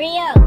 Rio.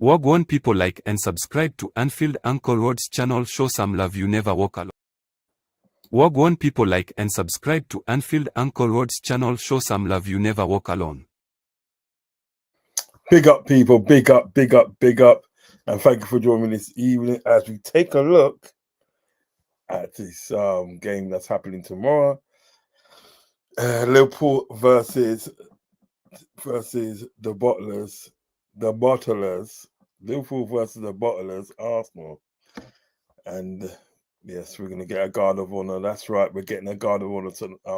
Wagwan people, like and subscribe to Anfield Uncle Rod's channel. Show some love, you never walk alone. Wagwan people, like and subscribe to Anfield Uncle Rod's channel. Show some love, you never walk alone. Big up, people. Big up, big up, big up. And thank you for joining me this evening as we take a look at this game that's happening tomorrow. Liverpool versus the bottlers, Liverpool versus the bottlers, Arsenal. And yes, we're going to get a guard of honor. That's right, we're getting a guard of honor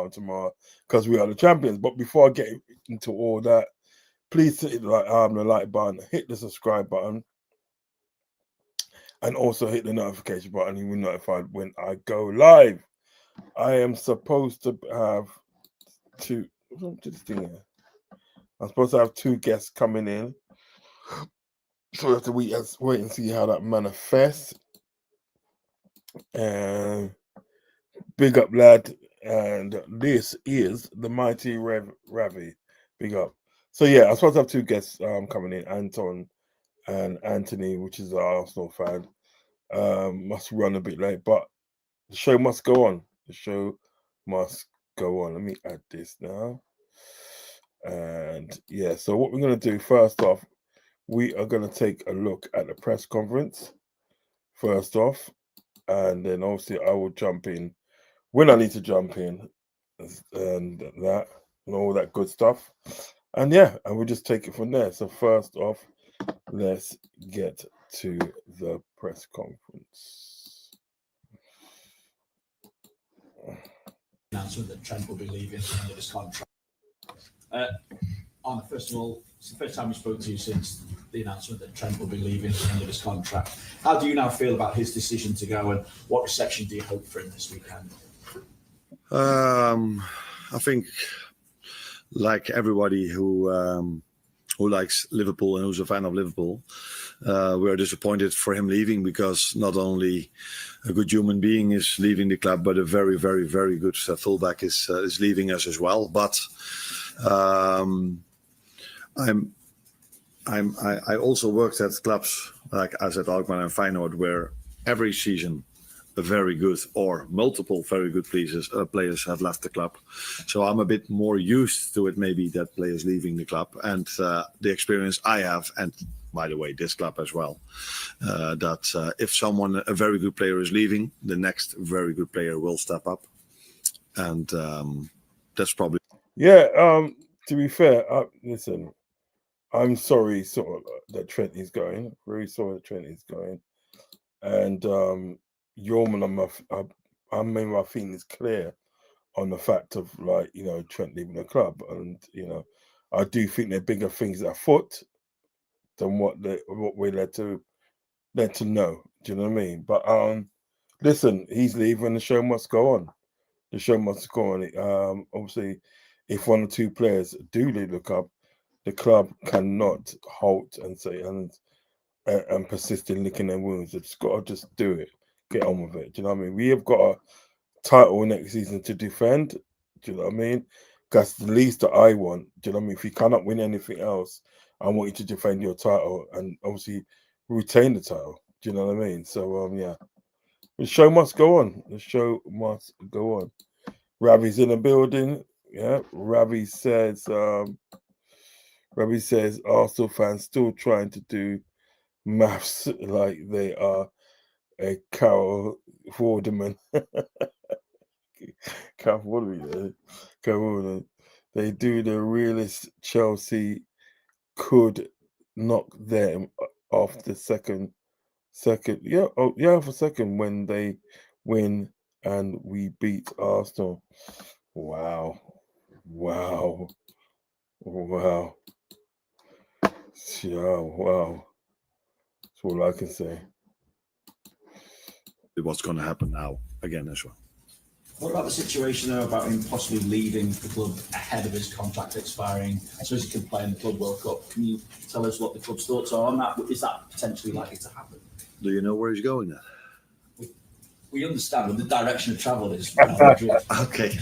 tomorrow because we are the champions. But before I get into all that, please hit the like button, hit the subscribe button, and also hit the notification button. You'll be notified when I go live. I am supposed to have two. This thing here. I'm supposed to have two guests coming in, so we have to wait and see how that manifests. And big up, lad. And this is the mighty Ravi. Big up. So yeah, I'm supposed to have two guests coming in, Anton and Anthony, which is an Arsenal fan. Must run a bit late, but the show must go on. The show must go on. Let me add this now. And yeah, so what we're going to do first off, we are going to take a look at the press conference first off, and then obviously I will jump in when I need to jump in, and that and all that good stuff. And yeah, and we'll just take it from there. So first off, let's get to the press conference. Announcement that Trent will be leaving at the end of his contract. Arne, first of all, it's the first time we spoke to you since the announcement that Trent will be leaving at the end of his contract. How do you now feel about his decision to go, and what reception do you hope for him this weekend? I think, like everybody who likes Liverpool and who's a fan of Liverpool, we're disappointed for him leaving, because not only a good human being is leaving the club, but a very, very, very good fullback is leaving us as well. But I also worked at clubs like AZ Alkmaar and Feyenoord, where every season a very good or multiple very good players have left the club. So I'm a bit more used to it, maybe, that players leaving the club, and the experience I have, and by the way, this club as well, that if a very good player is leaving, the next very good player will step up. And that's probably... Yeah, to be fair, listen, I'm sorry that Trent is going. Very sorry that Trent is going. And Yorman, my feeling is clear on the fact of, like, Trent leaving the club. And, I do think there are bigger things afoot than what we're led to know. Do you know what I mean? But listen, he's leaving. The show must go on. The show must go on. Obviously, if one or two players do leave the club cannot halt and say and persist in licking their wounds. They've just got to just do it. Get on with it. Do you know what I mean? We have got a title next season to defend. Do you know what I mean? That's the least that I want. Do you know what I mean? If you cannot win anything else, I want you to defend your title and obviously retain the title. Do you know what I mean? So yeah, the show must go on. The show must go on. Ravi's in the building. Yeah, Ravi says Arsenal fans still trying to do maths like they are a Carol Vorderman. Carol Vorderman. They do the realist. Chelsea could knock them off the second. For second when they win and we beat Arsenal. Wow. Yeah, wow. That's all I can say. What's going to happen now again as well. What about the situation, though, about him possibly leaving the club ahead of his contract expiring, so he can play in the Club World Cup? Can you tell us what the club's thoughts are on that? Is that potentially likely to happen? Do you know where he's going then? We understand what the direction of travel is. Okay.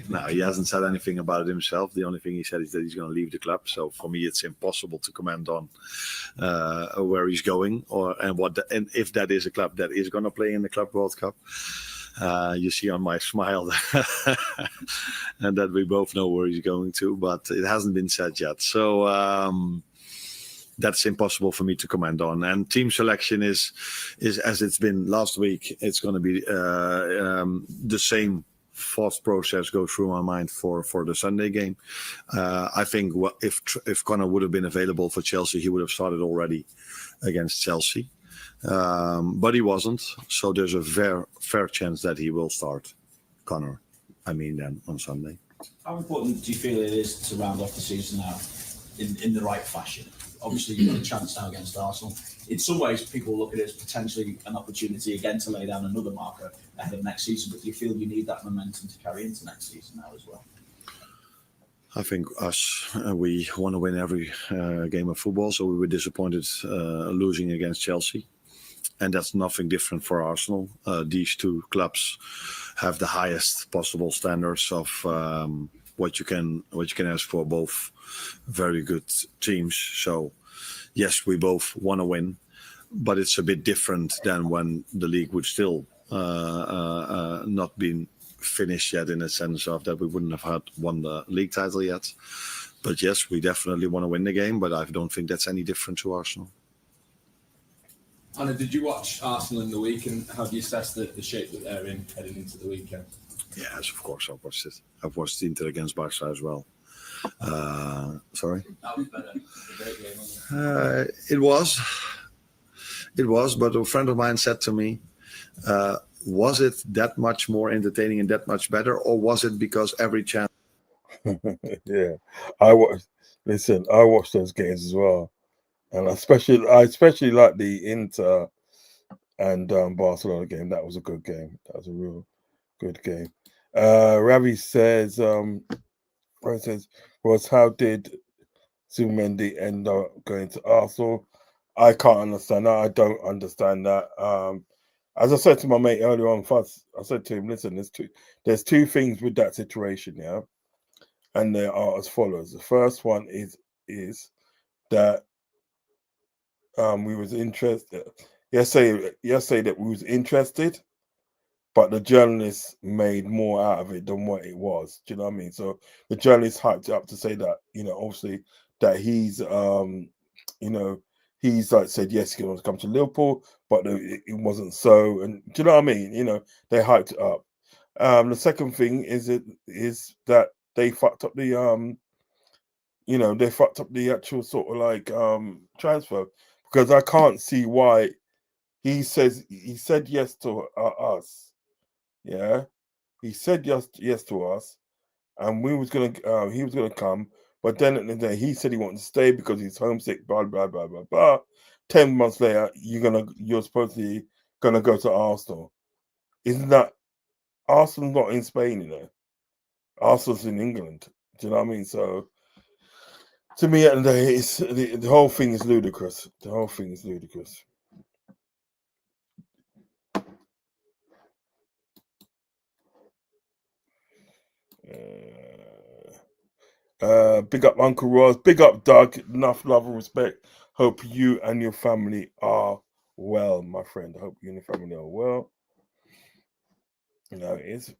No, he hasn't said anything about it himself. The only thing he said is that he's going to leave the club. So for me, it's impossible to comment on where he's going and if that is a club that is going to play in the Club World Cup. You see on my smile and that we both know where he's going to, but it hasn't been said yet. So that's impossible for me to comment on. And team selection is as it's been last week. It's going to be the same thought process go through my mind for the Sunday game. I think if Connor would have been available for Chelsea, he would have started already against Chelsea. But he wasn't, so there's a fair chance that he will start, Connor. I mean, then on Sunday. How important do you feel it is to round off the season now in the right fashion? Obviously, you've got a chance now against Arsenal. In some ways, people look at it as potentially an opportunity again to lay down another marker ahead of next season. But do you feel you need that momentum to carry into next season now as well? I think we want to win every game of football, so we were disappointed losing against Chelsea. And that's nothing different for Arsenal. These two clubs have the highest possible standards of what you can ask for. Both very good teams. So yes, we both want to win, but it's a bit different than when the league would still not been finished yet, in a sense of that we wouldn't have had won the league title yet. But yes, we definitely want to win the game, but I don't think that's any different to Arsenal. Anna, did you watch Arsenal in the week, and how do you assess the shape that they're in heading into the weekend? Yes, of course, I've watched it. I've watched Inter against Barca as well. Sorry? That was better. It was a great game, wasn't it? It was, but a friend of mine said to me, was it that much more entertaining and that much better, or was it because every chance? Yeah, I watched those games as well. And I especially like the Inter and Barcelona game. That was a good game. That was a real good game. Ravi says, was how did Zumendi end up going to Arsenal? I can't understand that. I don't understand that. As I said to my mate earlier on, I said to him, listen, there's two things with that situation, yeah, and they are as follows. The first one is that we was interested. Yesterday that we was interested, but the journalists made more out of it than what it was. Do you know what I mean? So the journalists hyped it up to say that, obviously that he's he's like said yes, he wants to come to Liverpool, but it wasn't so. And do you know what I mean? They hyped it up. The second thing is that they fucked up the they fucked up the actual sort of like transfer, because I can't see why he said yes to us. Yeah, he said yes to us, and he was gonna come, but then at the day he said he wanted to stay because he's homesick. Blah blah blah blah blah. 10 months later, you're supposedly gonna go to Arsenal. Isn't that Arsenal's not in Spain? Arsenal's in England. Do you know what I mean? So to me, at the end of the day, it's the whole thing is ludicrous. The whole thing is ludicrous. Big up Uncle Ross. Big up Doug. Enough love and respect. Hope you and your family are well, my friend. I hope you and your family are well. It is.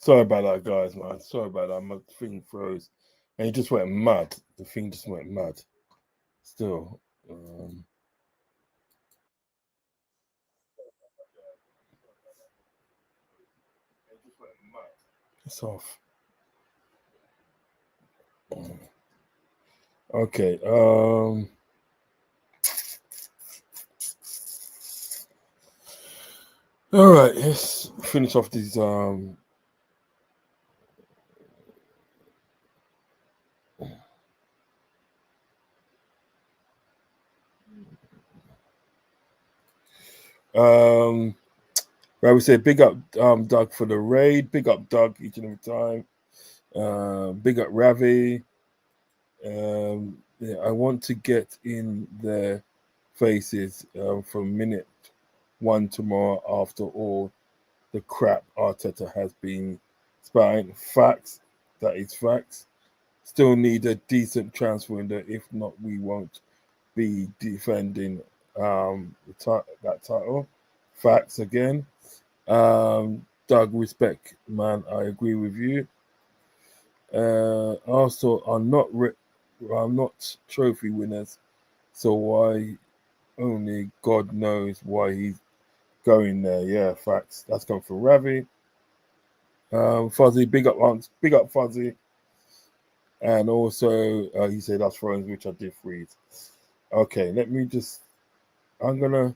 Sorry about that, guys, man. Sorry about that. My thing froze. And it just went mad. The thing just went mad. Still. It's off. Okay. All right, let's finish off these right, we say big up Doug for the raid. Big up Doug each and every time. Big up Ravi. Yeah, I want to get in their faces from minute one tomorrow after all the crap Arteta has been spouting. Facts, that is facts. Still need a decent transfer window. If not, we won't be defending that title. Facts again. Doug, respect, man. I agree with you. Also, are not trophy winners, so why? Only God knows why he's going there. Yeah, facts. That's coming from Ravi. Fuzzy, big up Fuzzy. And also, he said that's friends, which I did freeze. Okay, I'm gonna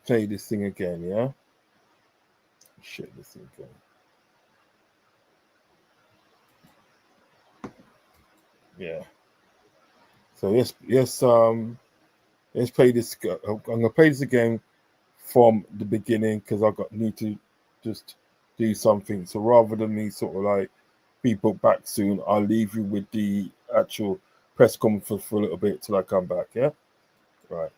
play this thing again, yeah? Shit, this thing again. Yeah. So let's play this. I'm gonna play this again from the beginning because need to just do something. So rather than me sort of like be booked back soon, I'll leave you with the actual press conference for a little bit till I come back. Yeah, right.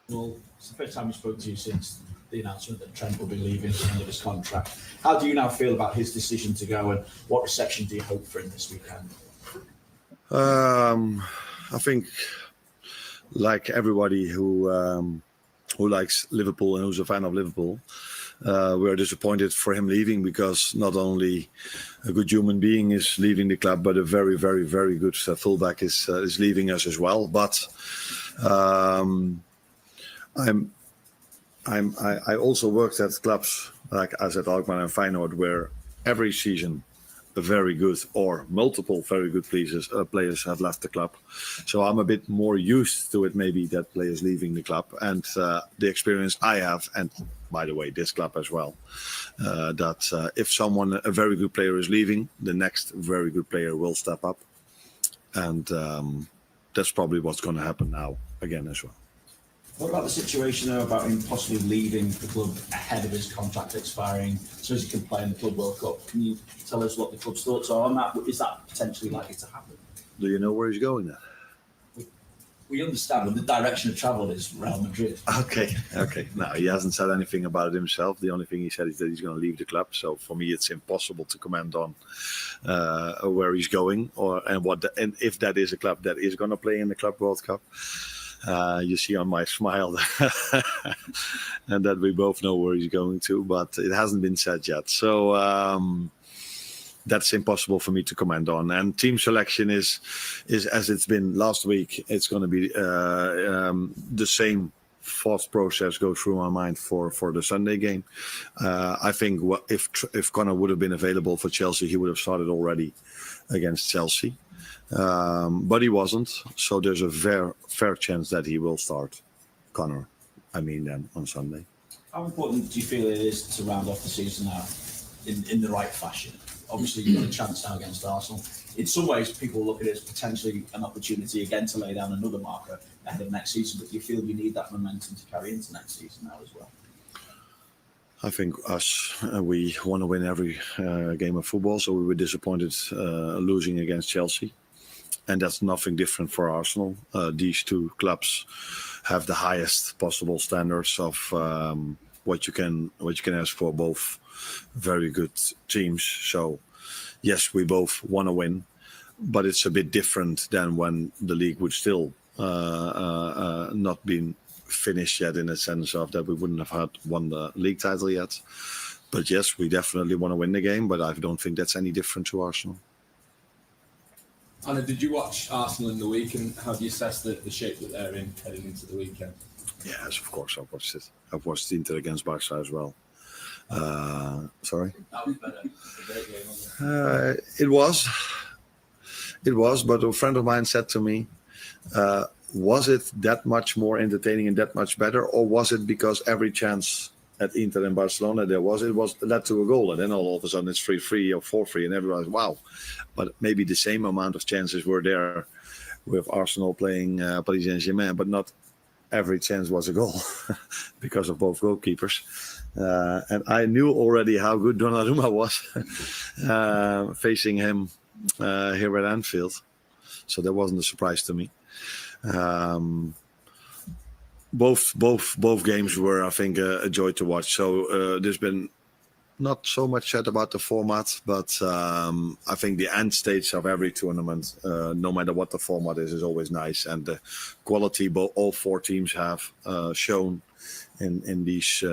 Well, it's the first time we spoke to you since the announcement that Trent will be leaving at the end of his contract. How do you now feel about his decision to go, and what reception do you hope for him this weekend? I think, like everybody who likes Liverpool and who's a fan of Liverpool, we're disappointed for him leaving, because not only a good human being is leaving the club, but a very, very, very good fullback is leaving us as well. But I also worked at clubs like AZ Alkmaar and Feyenoord, where every season a very good or multiple very good players have left the club. So I'm a bit more used to it, maybe, that players leaving the club, and the experience I have, and by the way, this club as well, that if a very good player is leaving, the next very good player will step up. And that's probably what's going to happen now again as well. What about the situation, though, about him possibly leaving the club ahead of his contract expiring so as he can play in the Club World Cup? Can you tell us what the club's thoughts are on that? Is that potentially likely to happen? Do you know where he's going then? We understand, but the direction of travel is Real Madrid. Okay. No, he hasn't said anything about it himself. The only thing he said is that he's going to leave the club. So for me, it's impossible to comment on where he's going and if that is a club that is going to play in the Club World Cup. You see on my smile and that we both know where he's going to, but it hasn't been said yet. So that's impossible for me to comment on. And team selection is as it's been last week. It's going to be the same thought process goes through my mind for the Sunday game. I think if Connor would have been available for Chelsea, he would have started already against Chelsea. But he wasn't, so there's a fair chance that he will start Connor, then on Sunday. How important do you feel it is to round off the season now in the right fashion? Obviously, you've got a chance now against Arsenal. In some ways, people look at it as potentially an opportunity again to lay down another marker ahead of next season, but do you feel you need that momentum to carry into next season now as well? I think we want to win every game of football, so we were disappointed losing against Chelsea. And that's nothing different for Arsenal. These two clubs have the highest possible standards of what you can ask for, both very good teams. So yes, we both want to win, but it's a bit different than when the league would still not been finished yet, in a sense of that we wouldn't have had won the league title yet. But yes, we definitely want to win the game, but I don't think that's any different to Arsenal. Anna, did you watch Arsenal in the week, and how do you assess the shape that they're in heading into the weekend? Yes, of course, I've watched it. I've watched Inter against Barca as well. Sorry? That was better. It was a great game, wasn't it? It was, but a friend of mine said to me, was it that much more entertaining and that much better, or was it because every chance at Inter and Barcelona it was led to a goal, and then all of a sudden it's 3-3 or 4-3, and everybody's wow. But maybe the same amount of chances were there with Arsenal playing Paris Saint-Germain, but not every chance was a goal because of both goalkeepers. And I knew already how good Donnarumma was facing him here at Anfield. So that wasn't a surprise to me. Both games were, I think, a joy to watch. So there's been not so much said about the format, but I think the end stage of every tournament, no matter what the format is always nice. And the quality all four teams have shown in these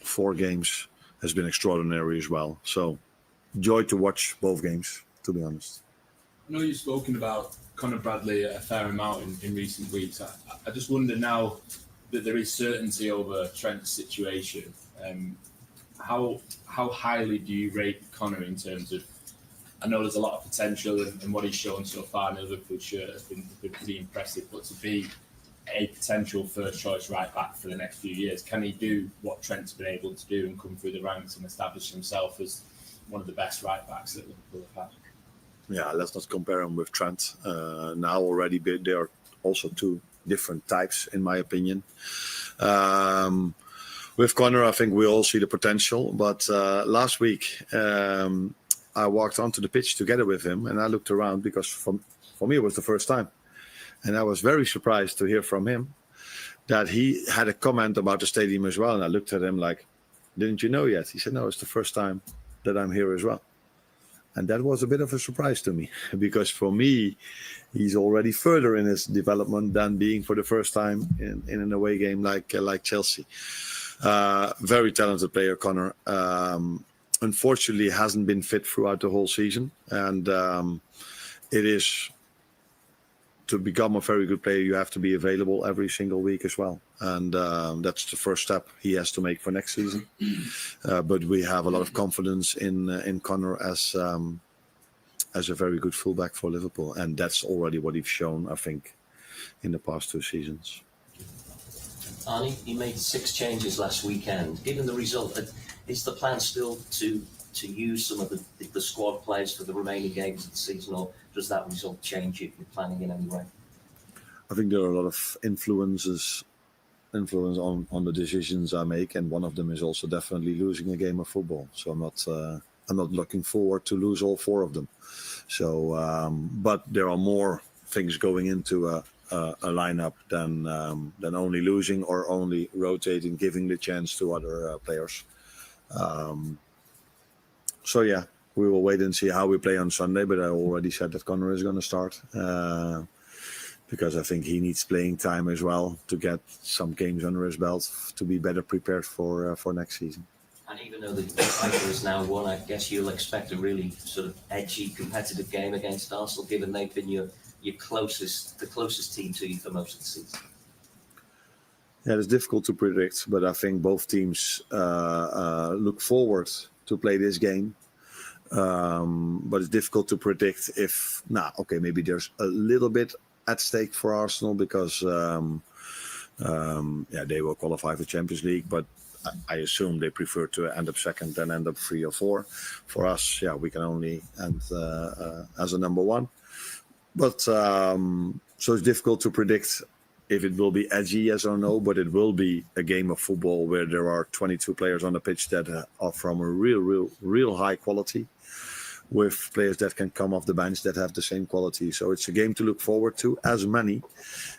4 games has been extraordinary as well. So joy to watch both games, to be honest. I know you've spoken about Conor Bradley a fair amount in recent weeks. I just wonder now that there is certainty over Trent's situation, how highly do you rate Conor in terms of, I know there's a lot of potential and what he's shown so far in the Liverpool shirt has been pretty impressive, but to be a potential first choice right back for the next few years, can he do what Trent's been able to do and come through the ranks and establish himself as one of the best right backs that Liverpool have had? Yeah, let's not compare him with Trent. Now already there are also 2 different types, in my opinion. With Conor, I think we all see the potential. But last week, I walked onto the pitch together with him, and I looked around because for me it was the first time. And I was very surprised to hear from him that he had a comment about the stadium as well. And I looked at him like, didn't you know yet? He said, no, it's the first time that I'm here as well. And that was a bit of a surprise to me, because for me, he's already further in his development than being for the first time in an away game like Chelsea. Very talented player, Conor. Unfortunately, hasn't been fit throughout the whole season. And it is, to become a very good player, you have to be available every single week as well. And that's the first step he has to make for next season. But we have a lot of confidence in Conor as a very good fullback for Liverpool. And that's already what he's shown, I think, in the past 2 seasons. Arnie, you made 6 changes last weekend. Given the result, is the plan still to use some of the squad players for the remaining games of the season, or does that result change your planning in any way? I think there are a lot of influence on the decisions I make, and one of them is also definitely losing a game of football. So I'm not looking forward to lose all 4 of them. So, but there are more things going into a lineup than only losing or only rotating, giving the chance to other players. So yeah, we will wait and see how we play on Sunday. But I already said that Conor is going to start. Because I think he needs playing time as well to get some games under his belt to be better prepared for next season. And even though the title is now won, I guess you'll expect a really sort of edgy, competitive game against Arsenal, given they've been the closest team to you for most of the season. Yeah, it's difficult to predict, but I think both teams look forward to play this game. But it's difficult to predict if, maybe there's a little bit at stake for Arsenal because they will qualify for Champions League, but I assume they prefer to end up second than end up 3 or 4. For us, we can only end as a number 1. But so it's difficult to predict if it will be edgy, yes or no, but it will be a game of football where there are 22 players on the pitch that are from a real high quality, with players that can come off the bench that have the same quality. So it's a game to look forward to, as many,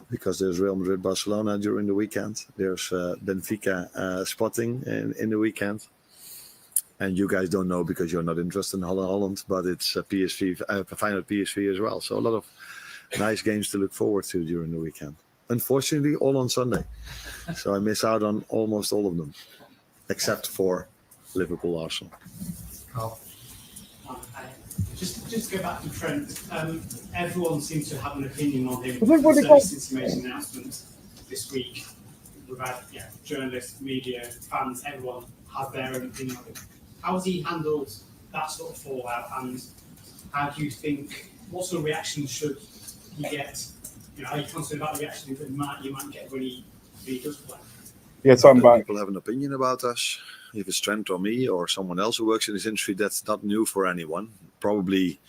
because there's Real Madrid Barcelona during the weekend. There's Benfica Sporting in the weekend. and you guys don't know because you're not interested in Holland, but it's PSV, Feyenoord PSV as well. So a lot of nice games to look forward to during the weekend. Unfortunately, all on Sunday. So I miss out on almost all of them, except for Liverpool Arsenal. Carl. Just to go back to Trent, everyone seems to have an opinion on him Everybody since he made an announcement this week. We've had journalists, media, fans, everyone has their own opinion on him. How has he handled that sort of fallout, and how do you think, what sort of reaction should he get? Are you concerned about the reaction that you might get when he does play? Yes, I'm back. People have an opinion about us. If it's Trent or me or someone else who works in this industry, that's not new for anyone. Probably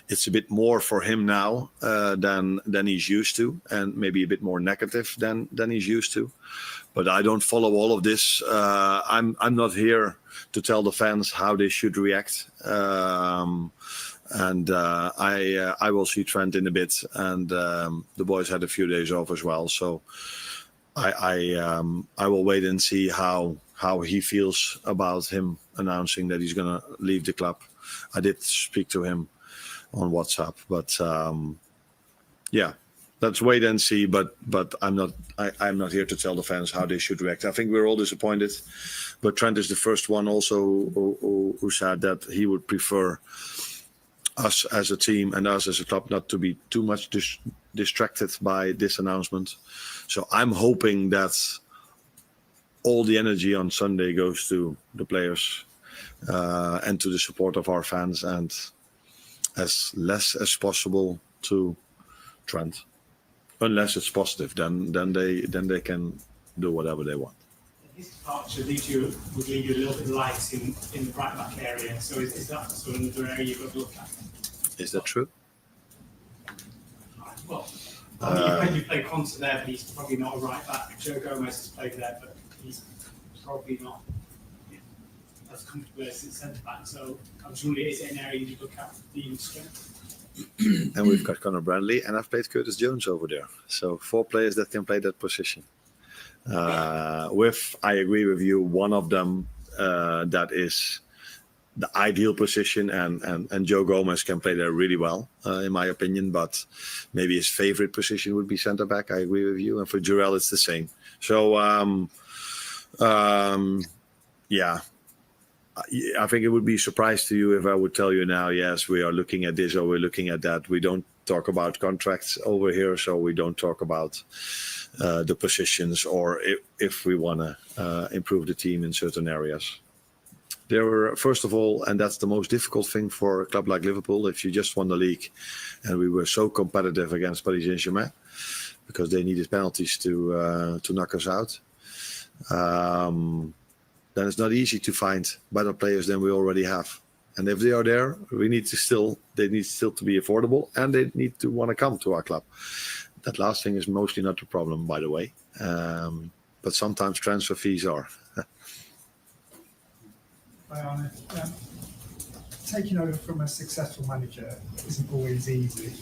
it's a bit more for him now than he's used to, and maybe a bit more negative than he's used to. But I don't follow all of this. I'm not here to tell the fans how they should react. And I will see Trent in a bit, and the boys had a few days off as well. So I will wait and see how he feels about him announcing that he's going to leave the club. I did speak to him on WhatsApp, but let's wait and see. But I'm not here to tell the fans how they should react. I think we're all disappointed, but Trent is the first one also who said that he would prefer us as a team and us as a club not to be too much distracted by this announcement. So I'm hoping that all the energy on Sunday goes to the players and to the support of our fans, and as less as possible to Trent. Unless it's positive, then they can do whatever they want. His departure would leave you a little bit light in the right back area. So is that sort of another area you've got to look at? Is that true? Well, you played Conte there, but he's probably not a right back. Joe Gomez has played there, but he's probably not as comfortable as a centre back. So I'm just wondering, is it an area you look at the strength? And we've got Conor Bradley, and I've played Curtis Jones over there. So 4 players that can play that position. I agree with you, one of them that is the ideal position, and Joe Gomez can play there really well, in my opinion, but maybe his favorite position would be centre back. I agree with you. And for Jurel, it's the same. So, I think it would be a surprise to you if I would tell you now, yes, we are looking at this or we're looking at that. We don't talk about contracts over here, so we don't talk about the positions or if we want to improve the team in certain areas. There were, first of all, and that's the most difficult thing for a club like Liverpool, if you just won the league and we were so competitive against Paris Saint-Germain because they needed penalties to knock us out. Then it's not easy to find better players than we already have. And if they are there, they need still to be affordable, and they need to want to come to our club. That last thing is mostly not the problem, by the way. But sometimes transfer fees are. Taking over from a successful manager isn't always easy.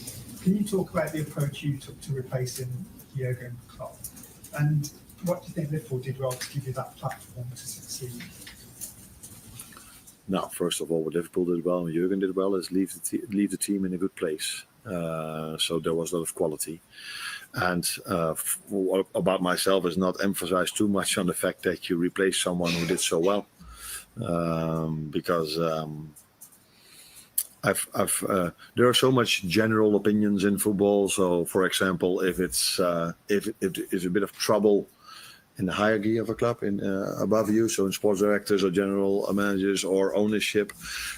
Can you talk about the approach you took to replacing Jurgen Klopp? And what do you think Liverpool did well to give you that platform to succeed? Now, first of all, what Liverpool did well and Jurgen did well is leave the team in a good place. So there was a lot of quality. And about myself is not emphasize too much on the fact that you replace someone who did so well. Because there are so much general opinions in football. So, for example, if it's a bit of trouble in the hierarchy of a club above you, so in sports directors or general managers or ownership,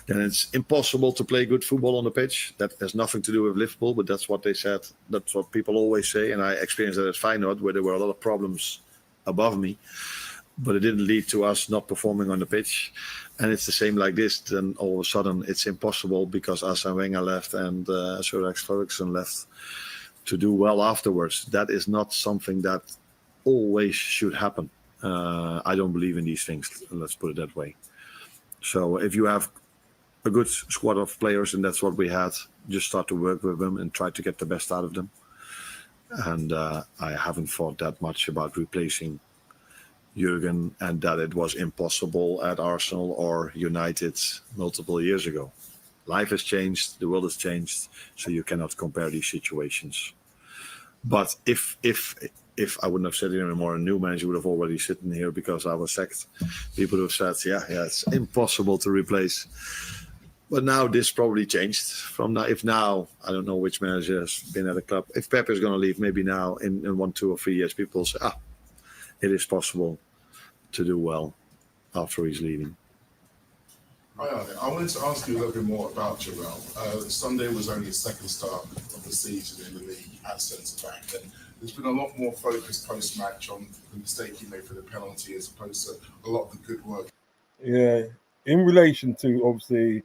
then it's impossible to play good football on the pitch. That has nothing to do with Liverpool, but that's what they said. That's what people always say, and I experienced that at Feyenoord, where there were a lot of problems above me, but it didn't lead to us not performing on the pitch. And it's the same like this. Then all of a sudden it's impossible because Arsene Wenger left and Sir Alex Ferguson left to do well afterwards. That is not something that always should happen. I don't believe in these things, let's put it that way. So if you have a good squad of players, and that's what we had, just start to work with them and try to get the best out of them. And I haven't thought that much about replacing Jurgen, and that it was impossible at Arsenal or United multiple years ago. Life has changed, the world has changed, so you cannot compare these situations. But if I wouldn't have said it anymore, a new manager would have already sitting here because I was sacked. People would have said, yeah, it's impossible to replace. But now this probably changed from now. If now, I don't know which manager has been at the club. If Pep is going to leave, maybe now in 1, 2, or 3 years, people will say, it is possible to do well after he's leaving. Hi, I wanted to ask you a little bit more about Jarrell. Sunday was only his second start of the season in the league at centre back, and there's been a lot more focus post-match on the mistake he made for the penalty as opposed to a lot of the good work. Yeah, in relation to obviously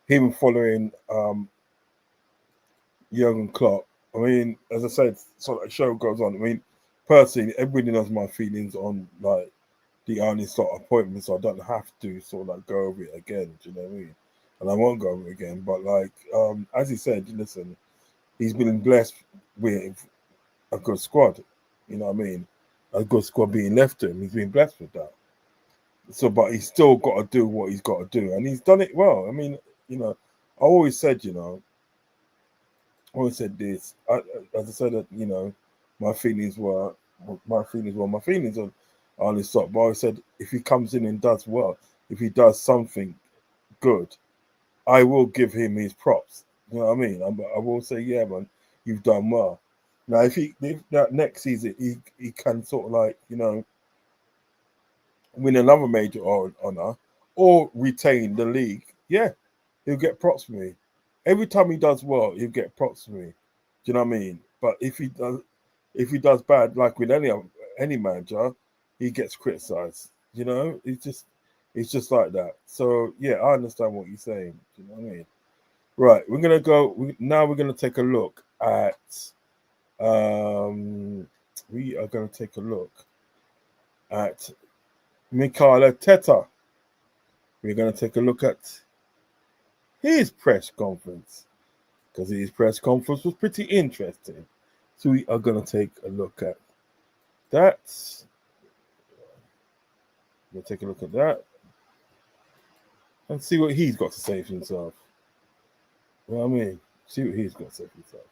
him following Jurgen Klopp, I mean, as I said, so the show goes on. I mean, personally, everybody knows my feelings on like the only sort of appointment, so I don't have to sort of like go over it again. Do you know what I mean? And I won't go over it again. But like, as he said, listen, he's been blessed with a good squad. You know what I mean? A good squad being left to him. He's been blessed with that. So, but he's still got to do what he's got to do, and he's done it well. I mean, you know, I always said, you know, I always said this. As I said, that you know, my feelings on his top. But I said, if he comes in and does well, if he does something good, I will give him his props. You know what I mean? I will say, yeah, man, you've done well. Now, if that next season he can sort of like, you know, win another major honor or retain the league, yeah, he'll get props from me. Every time he does well, he'll get props from me. Do you know what I mean? But if he does bad, like with any manager, he gets criticised. You know, it's just like that. So yeah, I understand what you're saying. Do you know what I mean? Right, we're gonna take a look at we are gonna take a look at Mikel Arteta. We're gonna take a look at his press conference because his press conference was pretty interesting. So we are gonna take a look at that. We'll take a look at that and see what he's got to say for himself. You know what I mean? See what he's got to say for himself.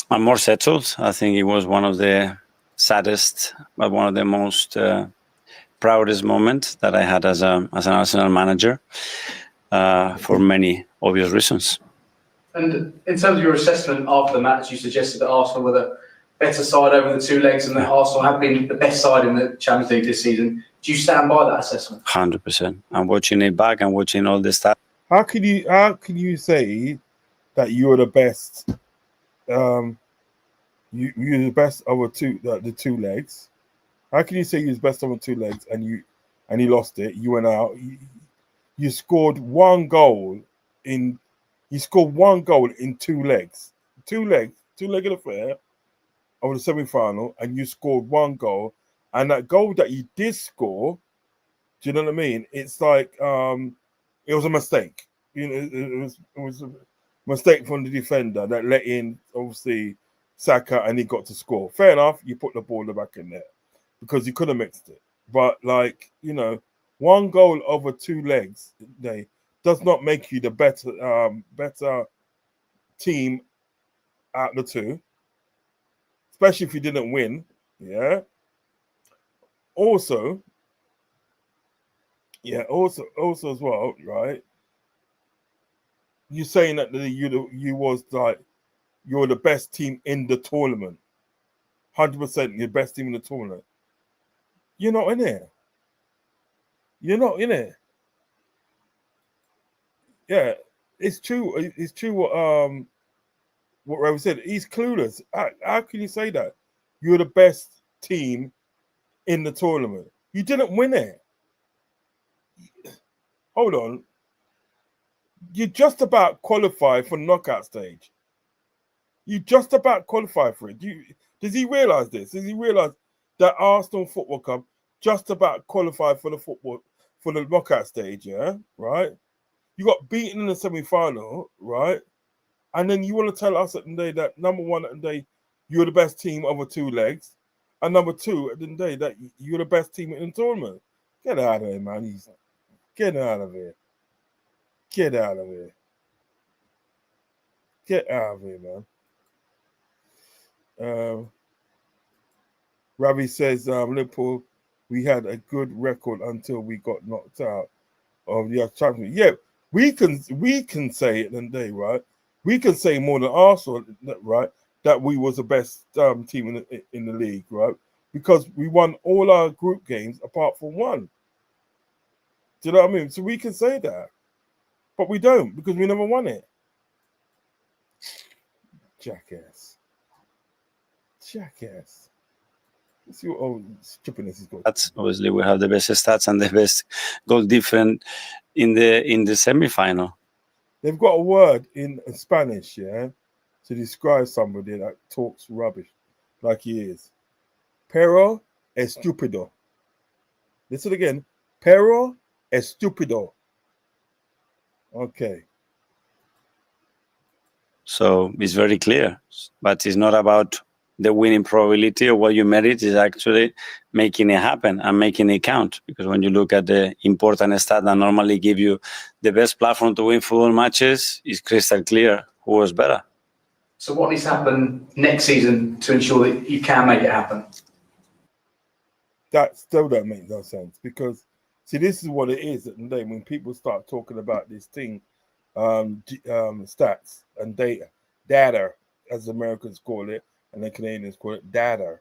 I'm more settled. I think it was one of the saddest, but one of the most proudest moments that I had as an Arsenal manager for many obvious reasons. And in terms of your assessment after the match, you suggested that Arsenal were the better side over the two legs and that Arsenal have been the best side in the Champions League this season. Do you stand by that assessment? 100%. I'm watching it back. I'm watching all the stuff. How can you say that you're the best? You're the best over the two legs. How can you say you're the best over two legs and you lost it? You went out. You scored one goal in. You scored one goal in two legs. Two-legged affair over the semi-final, and you scored one goal. And that goal that you did score, do you know what I mean? It's like it was a mistake. You know, it was a mistake from the defender that let in obviously Saka, and he got to score. Fair enough. You put the ball back in there because you could have mixed it. But like, you know, one goal over two legs does not make you the better team out of the two, especially if you didn't win. Yeah. Also as well, right? You're saying that you're the best team in the tournament, 100% the best team in the tournament. You're not in it. You're not in it. Yeah, it's true. It's true what Ravi said. He's clueless. How can you say that? You're the best team in the tournament. You didn't win it. Hold on. You just about qualified for the knockout stage. You just about qualified for it. Does he realise this? Does he realise that Arsenal Football Club just about qualified for the knockout stage? Yeah, right. You got beaten in the semi-final, right? And then you want to tell us that number one, you're the best team over 2 legs, and number 2, at the end of the day, that you're the best team in the tournament. Get out of here, man. Get out of here. Get out of here. Get out of here, man. Ravi says, Liverpool, we had a good record until we got knocked out of the championship. Yeah, we can say it in the day, right? We can say more than Arsenal, right? That we was the best team in the league, right? Because we won all our group games apart from one. Do you know what I mean? So we can say that, but we don't because we never won it. Jackass. Let's see what stupidness is going. That's obviously we have the best stats and the best goal difference in the semi-final. They've got a word in Spanish, yeah, to describe somebody that talks rubbish like he is. Pero estúpido. Listen again. Pero estúpido. Okay. So it's very clear, but it's not about the winning probability or what you merit. Is actually making it happen and making it count. Because when you look at the important stat that normally give you the best platform to win football matches, it's crystal clear who was better. So what needs to happen next season to ensure that you can make it happen? That still don't make no sense because, see, this is what it is at the day when people start talking about this thing, stats and data, as Americans call it, and the Canadians call it data.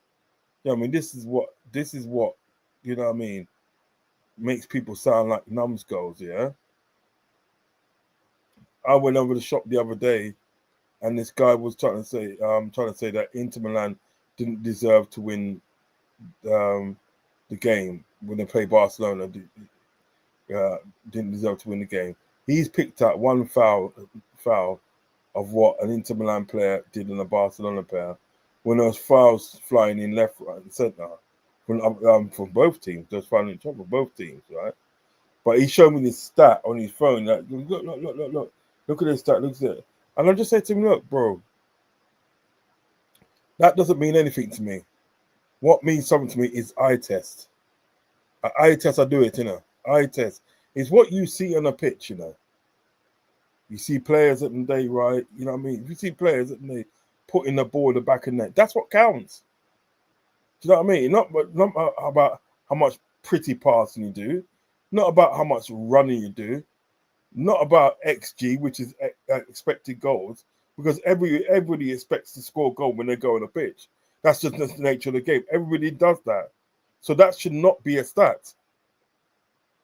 You know what I mean? This is what, you know what I mean, makes people sound like numbskulls, yeah? I went over the shop the other day and this guy was trying to say that Inter Milan didn't deserve to win the game when they play Barcelona. Didn't deserve to win the game. He's picked out one foul of what an Inter Milan player did in a Barcelona player when there was fouls flying in left, right, and centre from both teams. There was fouling in trouble for both teams, right? But he showed me this stat on his phone. Like, look at this stat. Look at it. And I just said to him, look, bro, that doesn't mean anything to me. What means something to me is eye test. Eye test, I do it, you know. Eye test is what you see on a pitch, you know. You see players at the day, right? You know what I mean? If you see players at the day putting the ball in the back of the net, that's what counts. Do you know what I mean? Not about how much pretty passing you do, not about how much running you do, not about XG, which is expected goals, because everybody expects to score a goal when they go on the pitch. That's just the nature of the game. Everybody does that. So that should not be a stat.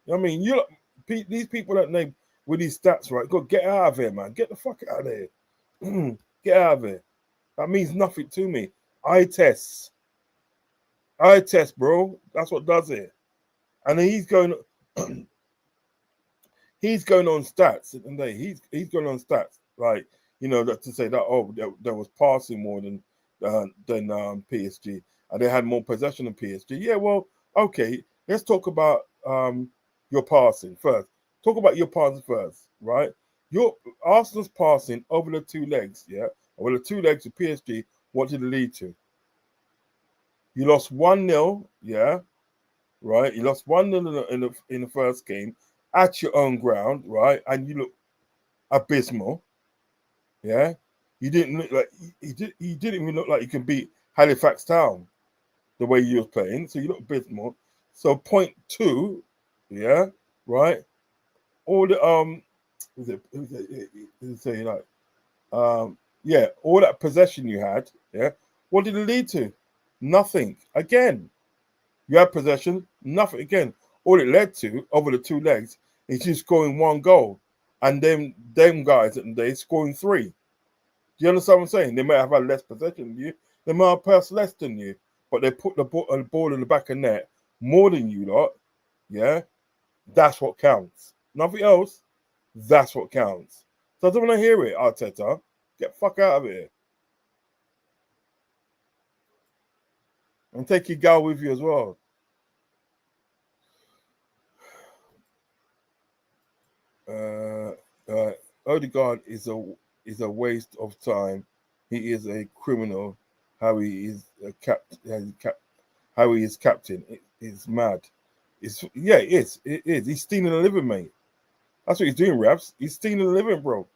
You know what I mean? These people that name with these stats, right? Go get out of here, man. Get the fuck out of here. Get out of here. That means nothing to me. Eye test. Eye test, bro. That's what does it. And then he's going he's going on stats. And he's going on stats, like, you know, that to say that there was passing more than PSG, and they had more possession than PSG. Yeah, well, okay. Let's talk about your passing first. Talk about your passing first, right? Your Arsenal's passing over the 2 legs, yeah, over the 2 legs of PSG. What did it lead to? You lost 1-0, yeah, right. You lost 1-0 in the first game at your own ground, right, and you look abysmal, yeah. You didn't look like you didn't even look like you can beat Halifax Town the way you were playing, so you look abysmal. So 0.2, yeah, right. All the all that possession you had, yeah. What did it lead to? Nothing. Again, you had possession, nothing. Again, all it led to over the 2 legs is you scoring 1 goal, and them guys at the day scoring 3. Do you understand what I'm saying? They might have had less possession than you. They might have passed less than you, but they put the ball in the back of the net more than you lot. Yeah, that's what counts. Nothing else. That's what counts. So I don't want to hear it, Arteta. Get the fuck out of here. And take your gal with you as well. Odegaard is a waste of time. He is a criminal. how he is how he is captain. It's mad. It is. He's stealing a living, mate. That's what he's doing, Raps. He's stealing a living, bro.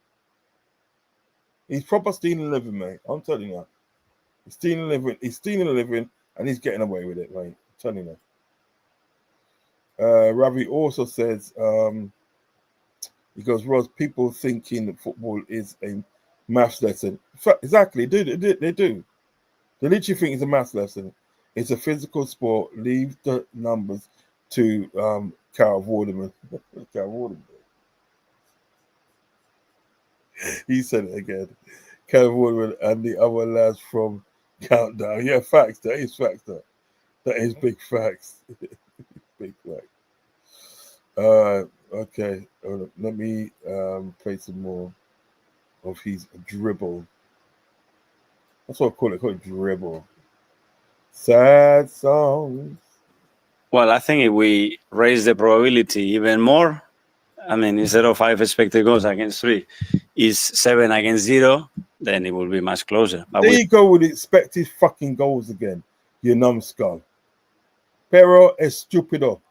He's proper stealing a living, mate. I'm telling you. He's stealing a living. He's stealing a living, and he's getting away with it, mate. I'm telling you. Ravi also says, he goes, Roz, people thinking that football is a maths lesson. Exactly, they do. They literally think it's a maths lesson. It's a physical sport. Leave the numbers to Carol Vorderman. Carol Vorderman. He said it again. Carol Vorderman and the other lads from Countdown. Yeah, facts. That is facts. That is big facts. Big facts. Okay. Let me play some more of his dribble. That's what I call it. Call it dribble. Sad songs. Well, I think if we raise the probability even more, I mean, instead of 5 expected goals against 3, is 7 against 0, then it will be much closer. But there you go with expected fucking goals again, you numbskull. Pero estúpido.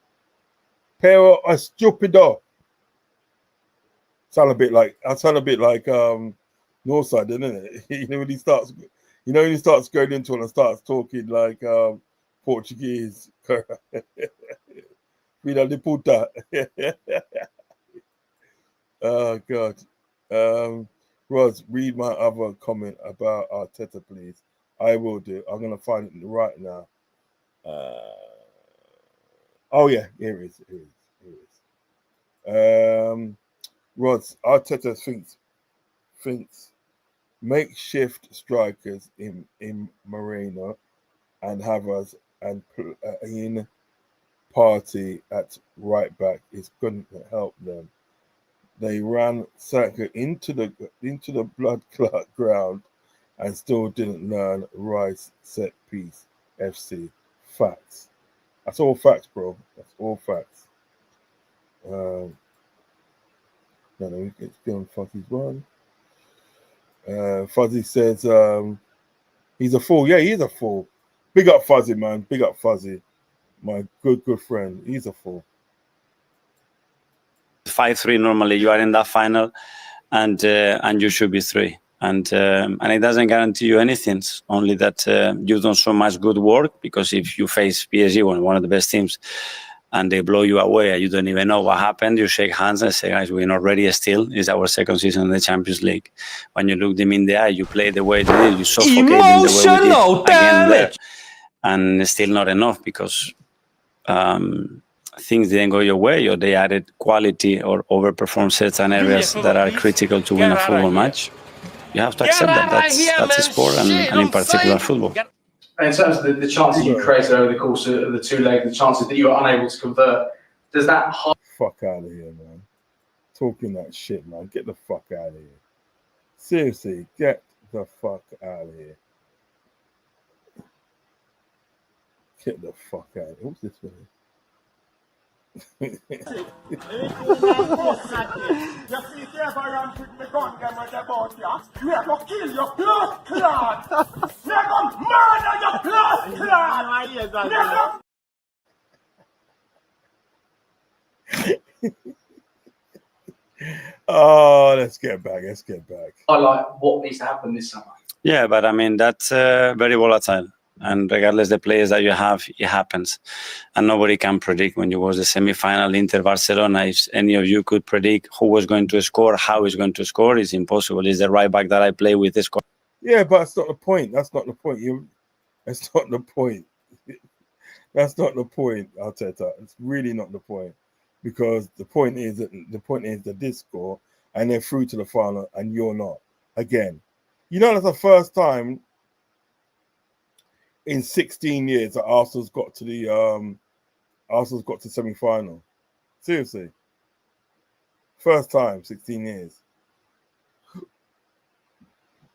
Pero estúpido. I sound a bit like Northside, doesn't it? when he starts going into it and starts talking like Portuguese. Vida de puta. Oh God. Roz, read my other comment about Arteta, please. I will do. I'm gonna find it right now. Oh yeah, here it is. Roz, Arteta thinks makeshift strikers in Moreno and Havertz and in Party at right back is going to help them. They ran Saka into the blood clot ground and still didn't learn Rice set piece FC. Facts. That's all facts, bro. That's all facts. No, we get on Fuzzy's one. Fuzzy says he's a fool. Yeah, he is a fool. Big up Fuzzy, man. Big up Fuzzy. My good friend. He's a fool. 5-3 normally you are in that final, and you should be 3. And it doesn't guarantee you anything. It's only that you've done so much good work, because if you face PSG, one of the best teams, and they blow you away and you don't even know what happened, you shake hands and say, guys, we're not ready still. It's our second season in the Champions League. When you look them in the eye, you play the way they did, you suffocate them the way we did again there. And it's still not enough, because things didn't go your way, or they added quality or overperformed certain areas that are critical to win a football match. You have to accept that. That's a sport, and in particular football. And in terms of the chances you created over the course of the 2 legs, the chances that you were unable to convert, does that... Fuck out of here, man. Talking that shit, man. Get the fuck out of here. Seriously, get the fuck out of here. Get the fuck out of here. What's this one? Oh, let's get back. Highlight what needs to happen this summer. Yeah, but I mean, that's very volatile. And regardless the players that you have, it happens. And nobody can predict. When you watch the semi-final Inter-Barcelona, if any of you could predict who was going to score, how he's going to score, it's impossible. It's the right back that I play with this score. Yeah, but that's not the point. That's not the point. That's not the point. That's not the point, Arteta. It's really not the point. Because the point is that this score and they're through to the final and you're not. Again. You know, that's the first time in 16 years that Arsenal's got to the semi-final. Seriously. First time, 16 years.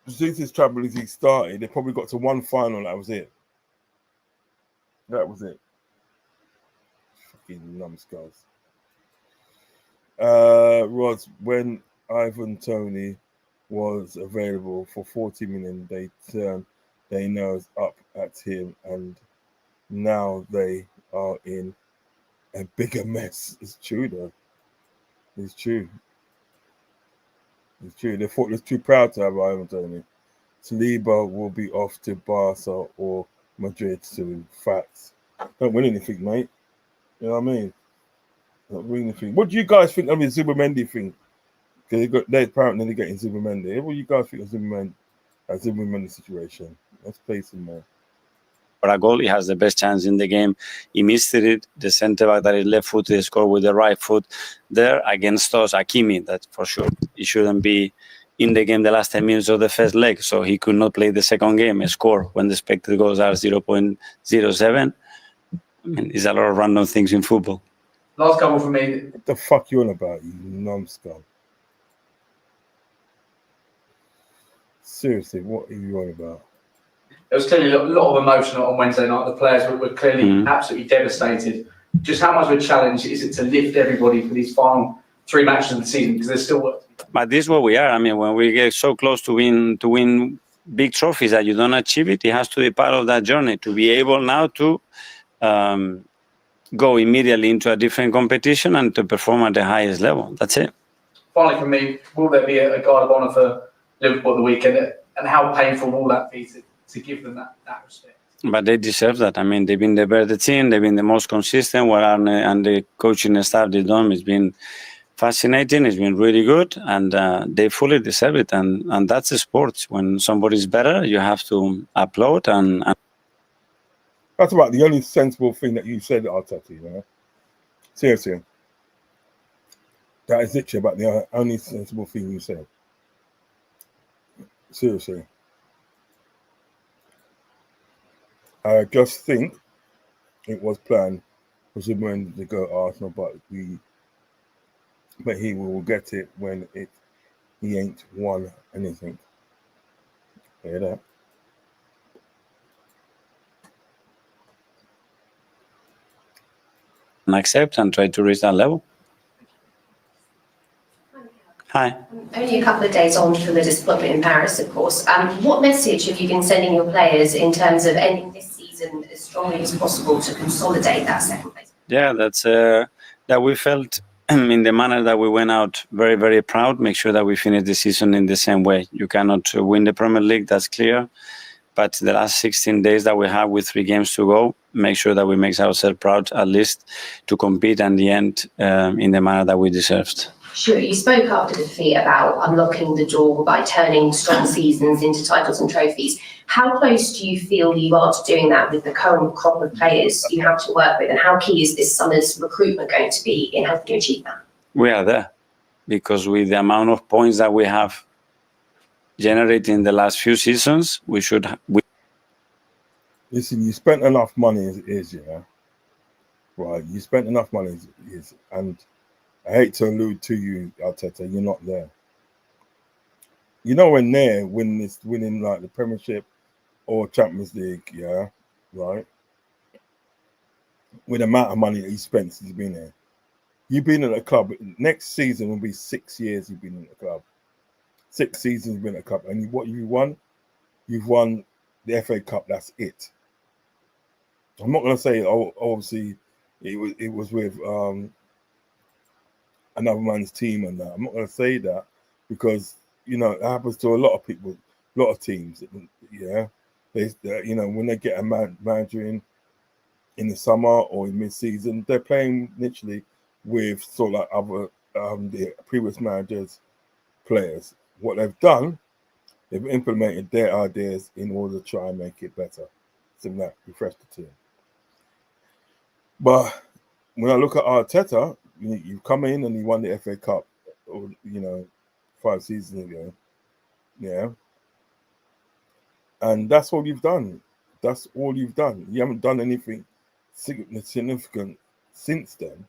Since this Champions League started, they probably got to one final, that was it. Fucking numbskulls. Roz, when Ivan Toney was available for 40 million, they turned they nose up at him, and now they are in a bigger mess. It's true, though. It's true. It's true. They thought it was too proud to have Ivan Toney. Saliba will be off to Barca or Madrid soon. Facts. Don't win anything, mate. You know what I mean? Don't win anything. What do you guys think of the Zubimendi thing? Because they're apparently getting Zubimendi. What do you guys think of Zubimendi situation? Let's play some more. For a goal, he has the best chance in the game. He missed it. The centre back that is left footed, he scored with the right foot there against us. Hakimi, that for sure. He shouldn't be in the game the last 10 minutes of the first leg, so he could not play the second game and score when the expected goals are 0.07. I mean, it's a lot of random things in football. Last couple from me. What the fuck you on about, you numbskull? Seriously, what are you on about? There was clearly a lot of emotion on Wednesday night. The players were clearly absolutely devastated. Just how much of a challenge is it to lift everybody for these final 3 matches of the season? Because there's still work. But this is what we are. I mean, when we get so close to win big trophies that you don't achieve it, it has to be part of that journey to be able now to go immediately into a different competition and to perform at the highest level. That's it. Finally, from me, will there be a guard of honour for Liverpool at the weekend? And how painful will that be to give them that respect? But they deserve that. I mean, they've been the better team. They've been the most consistent. What Arne and the coaching staff they've done has been fascinating. It's been really good, and they fully deserve it. And that's the sport. When somebody's better, you have to applaud. And that's about the only sensible thing that you said, Arteta. You know, seriously, that is literally about the only sensible thing you said. Seriously. I just think it was planned for Zubimendi to go Arsenal, but he will get it when he ain't won anything. Hear that? and accept and try to reach that level. Hi. Only a couple of days on from the disappointment in Paris, of course. What message have you been sending your players in terms of ending this season as strongly as possible to consolidate that second place? Yeah, that's that we felt in the manner that we went out very, very proud. Make sure that we finish the season in the same way. You cannot win the Premier League, that's clear. But the last 16 days that we have with 3 games to go, make sure that we make ourselves proud at least to compete at the end in the manner that we deserved. Sure, you spoke after the defeat about unlocking the door by turning strong seasons into titles and trophies. How close do you feel you are to doing that with the current crop of players you have to work with, and how key is this summer's recruitment going to be in helping you achieve that? We are there because with the amount of points that we have generated in the last few seasons, we should. Listen, you spent enough money as it is, yeah. Right, you spent enough money as it is, and I hate to allude to you, Arteta, you're not there. You know when they're winning like the Premiership or Champions League, yeah, right? With the amount of money that he spent since he's been there. You've been at the club, next season will be 6 years you've been in the club. 6 seasons you've been at the club. And what you won? You've won the FA Cup, that's it. I'm not going to say, obviously, it was with another man's team and that. I'm not going to say that because, you know, it happens to a lot of people, a lot of teams. Yeah. You know, when they get a manager in the summer or in mid-season, they're playing literally with sort of like other the previous managers' players. What they've done, they've implemented their ideas in order to try and make it better. So that refresh the team. But when I look at Arteta, you come in and you won the FA Cup, or, you know, 5 seasons ago. Yeah. And that's all you've done. That's all you've done. You haven't done anything significant since then.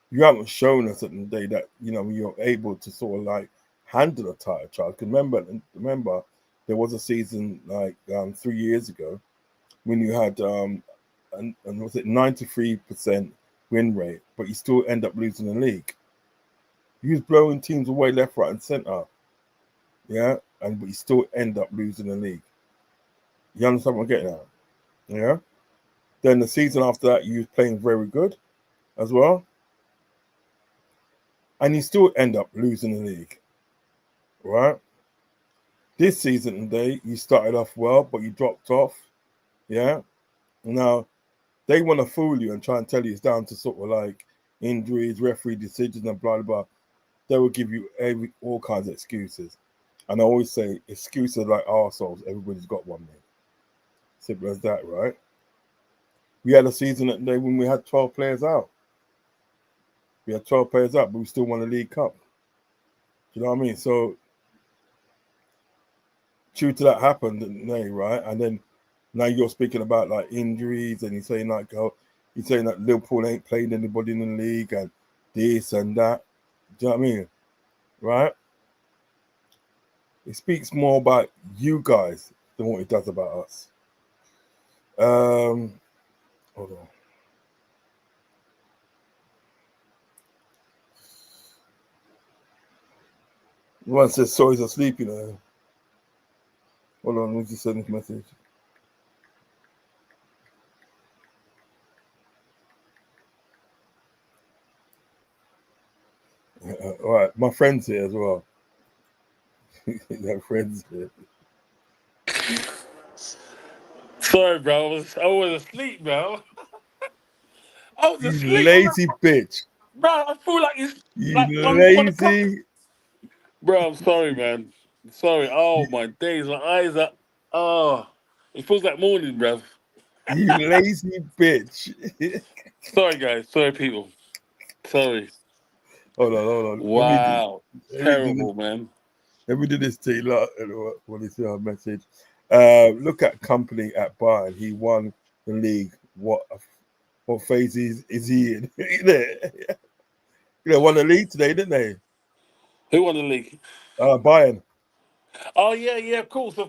You haven't shown us at the day that, you know, you're able to sort of like handle a title charge. Remember, there was a season like 3 years ago when you had and was it 93% win rate, but you still end up losing the league. You was blowing teams away left, right, and centre. Yeah, but you still end up losing the league. You understand what I'm getting at? Yeah. Then the season after that, you was playing very good as well. And you still end up losing the league. Right? This season today, you started off well, but you dropped off. Yeah. Now, they want to fool you and try and tell you it's down to sort of like injuries, referee decisions, and blah, blah, blah. They will give you all kinds of excuses. And I always say, excuses like arseholes, everybody's got one, mate. Simple as that, right? We had a season that day when we had 12 players out. We had 12 players out, but we still won the League Cup. Do you know what I mean? So, due to that happened, right? And then now you're speaking about like injuries, and you're saying like, you're saying that Liverpool ain't played anybody in the league, and this and that. Do you know what I mean? Right? It speaks more about you guys than what it does about us. Hold on. One says sorry's asleep, you know. Hold on, let me just send this message. All right, my friend's here as well. My friend's here. Sorry, bro. I was asleep, bro. I was You asleep. lazy bitch. Bro, I feel like it's You like 1 o'clock. lazy. Bro, I'm sorry, man. Sorry. Oh, my days. My eyes are. Oh, it feels like morning, bro. You lazy bitch. Sorry, guys. Sorry, people. Sorry. Hold on. Wow. Let me Terrible, man. Let me do this to you. What is our message? Look at company at Bayern. He won the league. What phase is he in? They won the league today, didn't they? Who won the league? Bayern. Oh, yeah, of course. Well,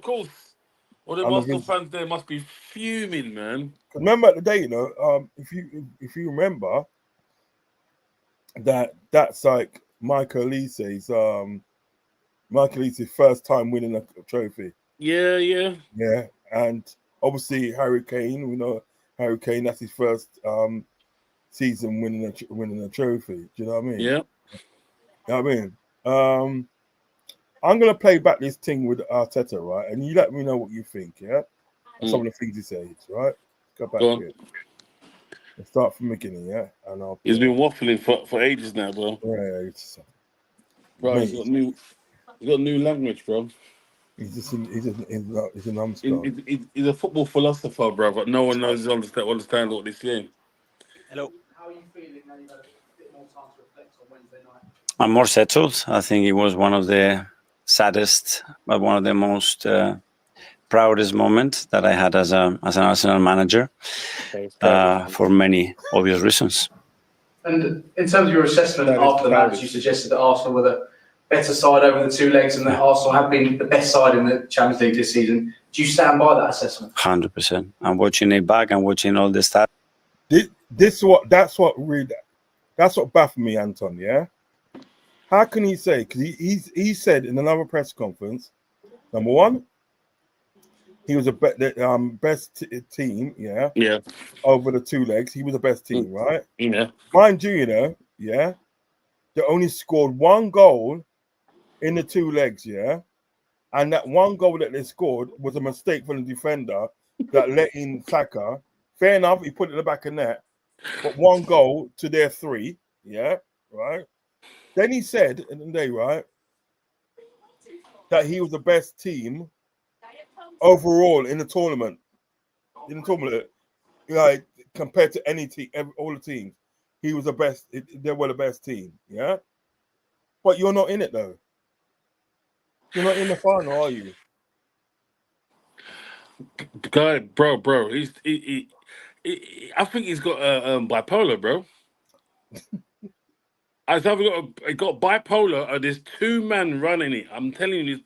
the I'm Arsenal against. fans there must be fuming, man. Remember at the day, if you remember that's like Michael Elise's first time winning a trophy. Yeah. Yeah, and obviously Harry Kane, we know Harry Kane, that's his first season winning a trophy. Do you know what I mean? Yeah. You know what I mean? I'm gonna play back this thing with Arteta, right? And you let me know what you think, yeah? Some of the things he says, right? Go back to it. Let's start from the beginning, yeah? And He's been waffling for ages now, bro. Yeah, bro, he's got new language, bro. He's a numbskull. He's a football philosopher, bro, but no one knows understand what he's saying. Hello. How are you feeling now you've had a bit more time to reflect on Wednesday night? I'm more settled. I think it was one of the saddest, but one of the most proudest moments that I had as an Arsenal manager, for many obvious reasons. And in terms of your assessment after the match, you suggested that Arsenal were the better side over the two legs, and that Arsenal have been the best side in the Champions League this season. Do you stand by that assessment? 100%. I'm watching it back. I'm watching all the stats. That's what baffled me, Anton. Yeah, how can he say? Because he said in another press conference, number one, he was best team. Yeah. Over the two legs, he was the best team, right? Yeah. Mind you, yeah, they only scored one goal in the two legs, yeah, and that one goal that they scored was a mistake from the defender that let in Saka. Fair enough, he put it in the back of net, but one goal to their three, yeah, right. Then he said in the day, right, that he was the best team overall in the tournament. Like compared to any team, all the teams, he was the best. They were the best team, yeah. But you're not in it though. You're not in the final, are you? Guy, bro, I think he's got bipolar, bro. I've got bipolar, or there's two men running it. I'm telling you,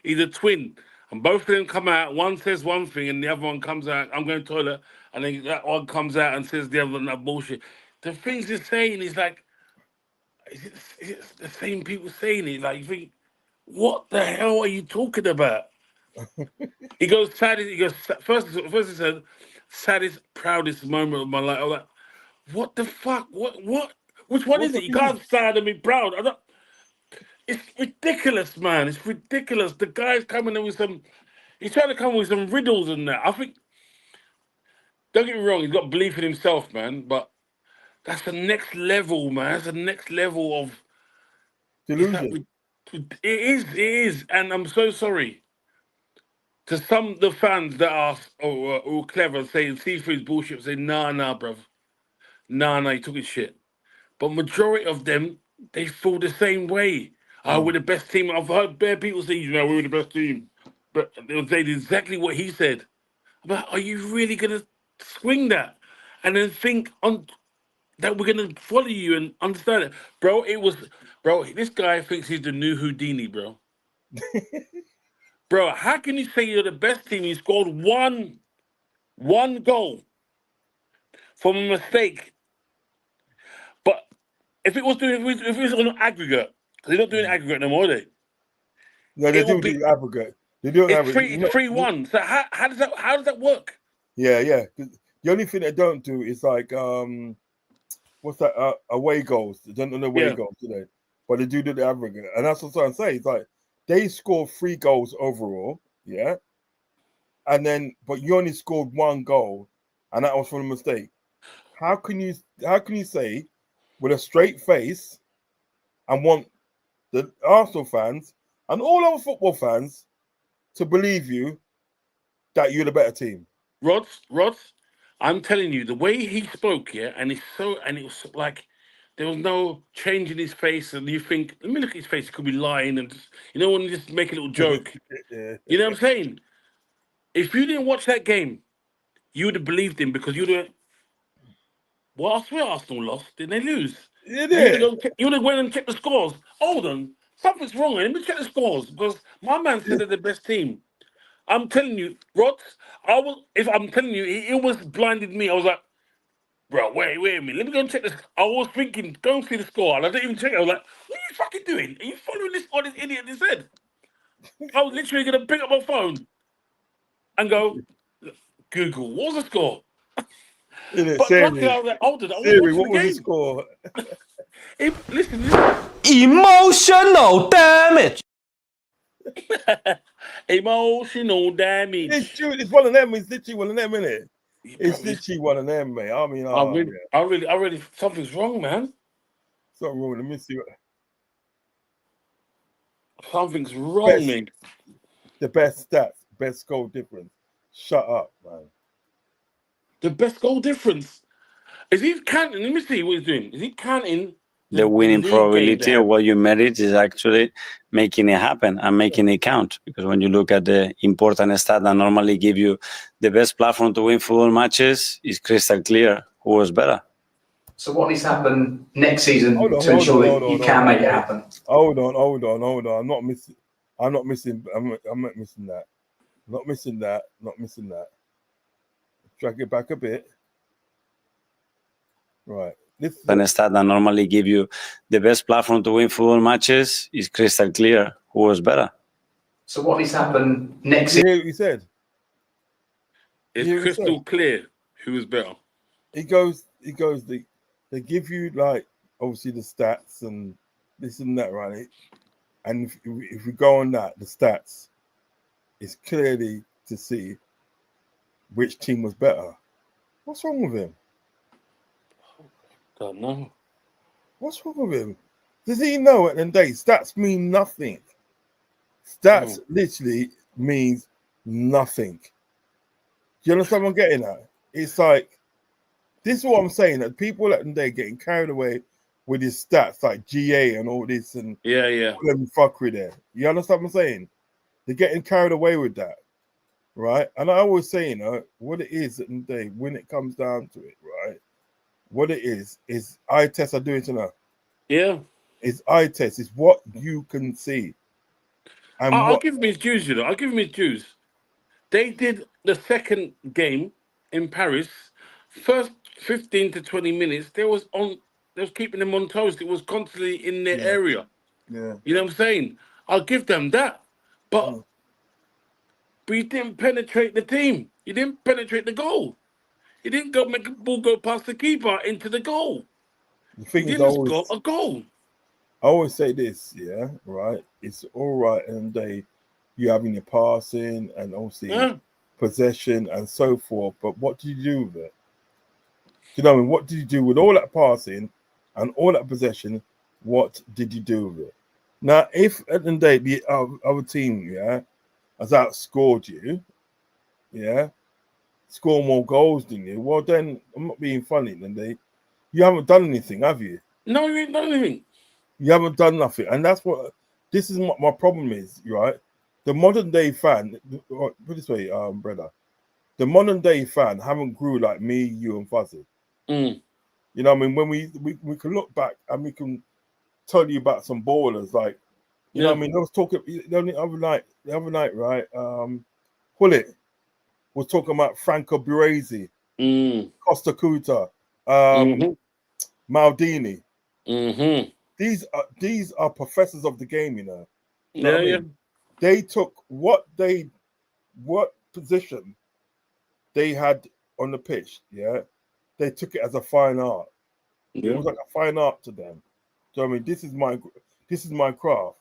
he's a twin. And both of them come out, one says one thing and the other one comes out, I'm going to the toilet, and then that one comes out and says the other one, that bullshit. The things he's saying is like, it's the same people saying it. Like, you think, what the hell are you talking about? He goes, saddest. He goes, first he said, saddest, proudest moment of my life. I was like, what the fuck? What? Which one What is do it? You you mean? can't sad and be proud. I don't. It's ridiculous, man. It's ridiculous. The guy's coming in with some. He's trying to come with some riddles and that. I think. Don't get me wrong. He's got belief in himself, man. But that's the next level, man. That's the next level of. Delusion. It is, and I'm so sorry to some of the fans that are all clever, saying Seafood's bullshit, saying nah, bruv, nah, you took his shit. But majority of them, they feel the same way. Oh, we're the best team. I've heard bare people say, we're the best team, but they'll say exactly what he said. I'm like, are you really gonna swing that, and then think on that we're gonna follow you and understand it, bro? This guy thinks he's the new Houdini, bro. Bro, how can you say you're the best team? You scored one goal from a mistake. But if it was on aggregate, they're not doing aggregate no more, are they? No, they do the aggregate. They do an aggregate. It's 3-1. So how does that work? Yeah. The only thing they don't do is like what's that? Away goals. They don't do away goals, do they? But they do the aggregate, and that's what I'm saying. It's like they scored 3 goals overall, yeah, and then but you only scored 1 goal, and that was from a mistake. How can you say with a straight face and want the Arsenal fans and all other football fans to believe you that you're the better team? Rods, I'm telling you, the way he spoke, and it was like there was no change in his face, and you think, let me look at his face, he could be lying, and just, when you just make a little joke. Yeah. You know what I'm saying? If you didn't watch that game, you would have believed him because you'd have. Well, I swear Arsenal lost. Didn't they lose? You did. You would have went and checked the scores. Hold on, something's wrong. Let me check the scores because my man said they're the best team. I'm telling you, Rod. If I'm telling you, it almost blinded me. I was like, bro, wait a minute. Let me go and check this. I was thinking, go and see the score, and I didn't even check it. I was like, what are you fucking doing? Are you following what this idiot just said? I was literally gonna pick up my phone and go, Google, what was the score? But luckily, I was like, hold on, I was watching what was the the game. score? Listen. Emotional damage. Emotional damage. It's true. It's one of them. It's literally one of them, isn't it? It's literally one of them, mate. I mean, I really, something's wrong, man. Something wrong. Let me see. Something's wrong, mate. The best stats, best goal difference. Shut up, man. The best goal difference. Is he counting? Let me see what he's doing. Is he counting the winning probability of what you merit is actually making it happen and making it count? Because when you look at the important stat that normally give you the best platform to win football matches, it's crystal clear who was better. So what needs to happen next season to ensure that you can make it happen? Hold on. I'm not missing that. I'm not missing that. Drag it back a bit. Right. An stat that normally give you the best platform to win football matches is crystal clear who was better. So what needs to happen next season? You hear what he said? It's crystal clear who was better. He goes, they give you like obviously the stats and this and that, right? And if we go on that, the stats, it's clearly to see which team was better. What's wrong with him? Don't know. What's wrong with him? Does he know at the end of the day, stats mean nothing? Stats literally means nothing. Do you understand what I'm getting at? It's like, this is what I'm saying, that people at the end of the day getting carried away with his stats, like GA and all this and all them fuckery there. You understand what I'm saying? They're getting carried away with that, right? And I always say, what it is at the end of the day, when it comes down to it, right? What it is eye tests are doing to know. Yeah. It's eye tests. It's what you can see. And I'll give him his dues, I'll give him his dues. They did the second game in Paris. First 15 to 20 minutes, they was keeping them on toast. It was constantly in their area. Yeah. You know what I'm saying? I'll give them that. But but he didn't penetrate the team. He didn't penetrate the goal. He didn't go make a ball go past the keeper into the goal. The He thing is, didn't score a goal. I always say this, yeah, right? It's all right, and you having your passing and obviously possession and so forth, but what do you do with it? Do you know what I mean? What did you do with all that passing and all that possession? What did you do with it? Now, if at the end of the day the other team, yeah, has outscored you, yeah, score more goals than you, well then I'm not being funny. Then you haven't done anything, have you? No, you ain't done anything. You haven't done nothing, and that's what this is. What my problem is, right? The modern day fan, put it this way, brother. The modern day fan haven't grew like me, you, and Fuzzy. Mm. You know what I mean? When we can look back and we can tell you about some ballers, like you know what I mean. I was talking the other night, right? Hullet was talking about Franco Baresi, Costa Curta, Maldini. These are professors of the game, you know. You know what I mean? They took what position they had on the pitch, yeah. They took it as a fine art. It was like a fine art to them. So I mean, this is my craft.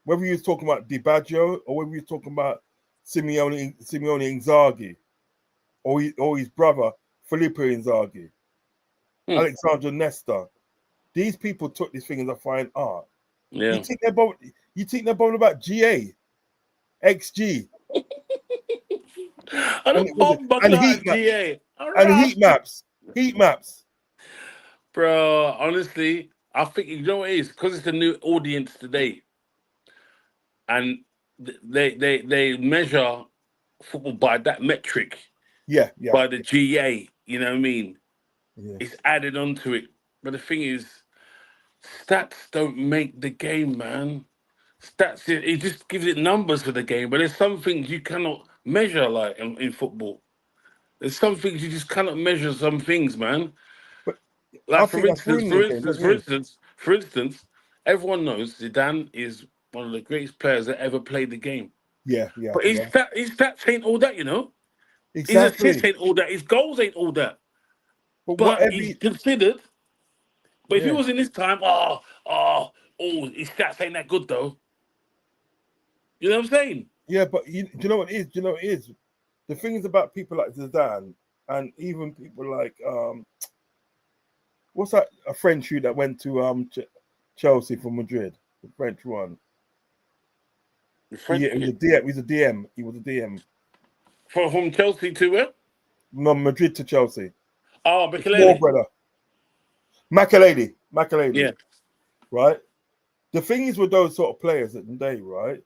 Whether you're talking about Di Baggio or whether you're talking about Simeone Inzaghi or his brother Filippo Inzaghi, Alexandre Nesta. These people took this thing as a fine art. Yeah. You think they're bothered about GA, XG, heat maps. Bro, honestly, I think you know what it is because it's a new audience today, and they measure football by that metric. Yeah. By the GA, you know what I mean? Yeah. It's added onto it, but the thing is, stats don't make the game, man. Stats it just gives it numbers for the game, but there's some things you cannot measure like in football. There's some things you just cannot measure. Some things, man. But like for instance, everyone knows Zidane is one of the greatest players that ever played the game. Yeah. But his stats ain't all that, you know. Exactly. His assists ain't all that. His goals ain't all that. But he's considered. But if he was in this time, his stats ain't that good though. You know what I'm saying? Yeah, but do you know what it is? Do you know what it is? The thing is about people like Zidane and even people like what's that? A French that went to Chelsea from Madrid, the French one. He was a DM. He was a DM. From Chelsea to where? No, Madrid to Chelsea. Oh, Small brother. Makelele. Yeah. Right? The thing is with those sort of players at the day, right?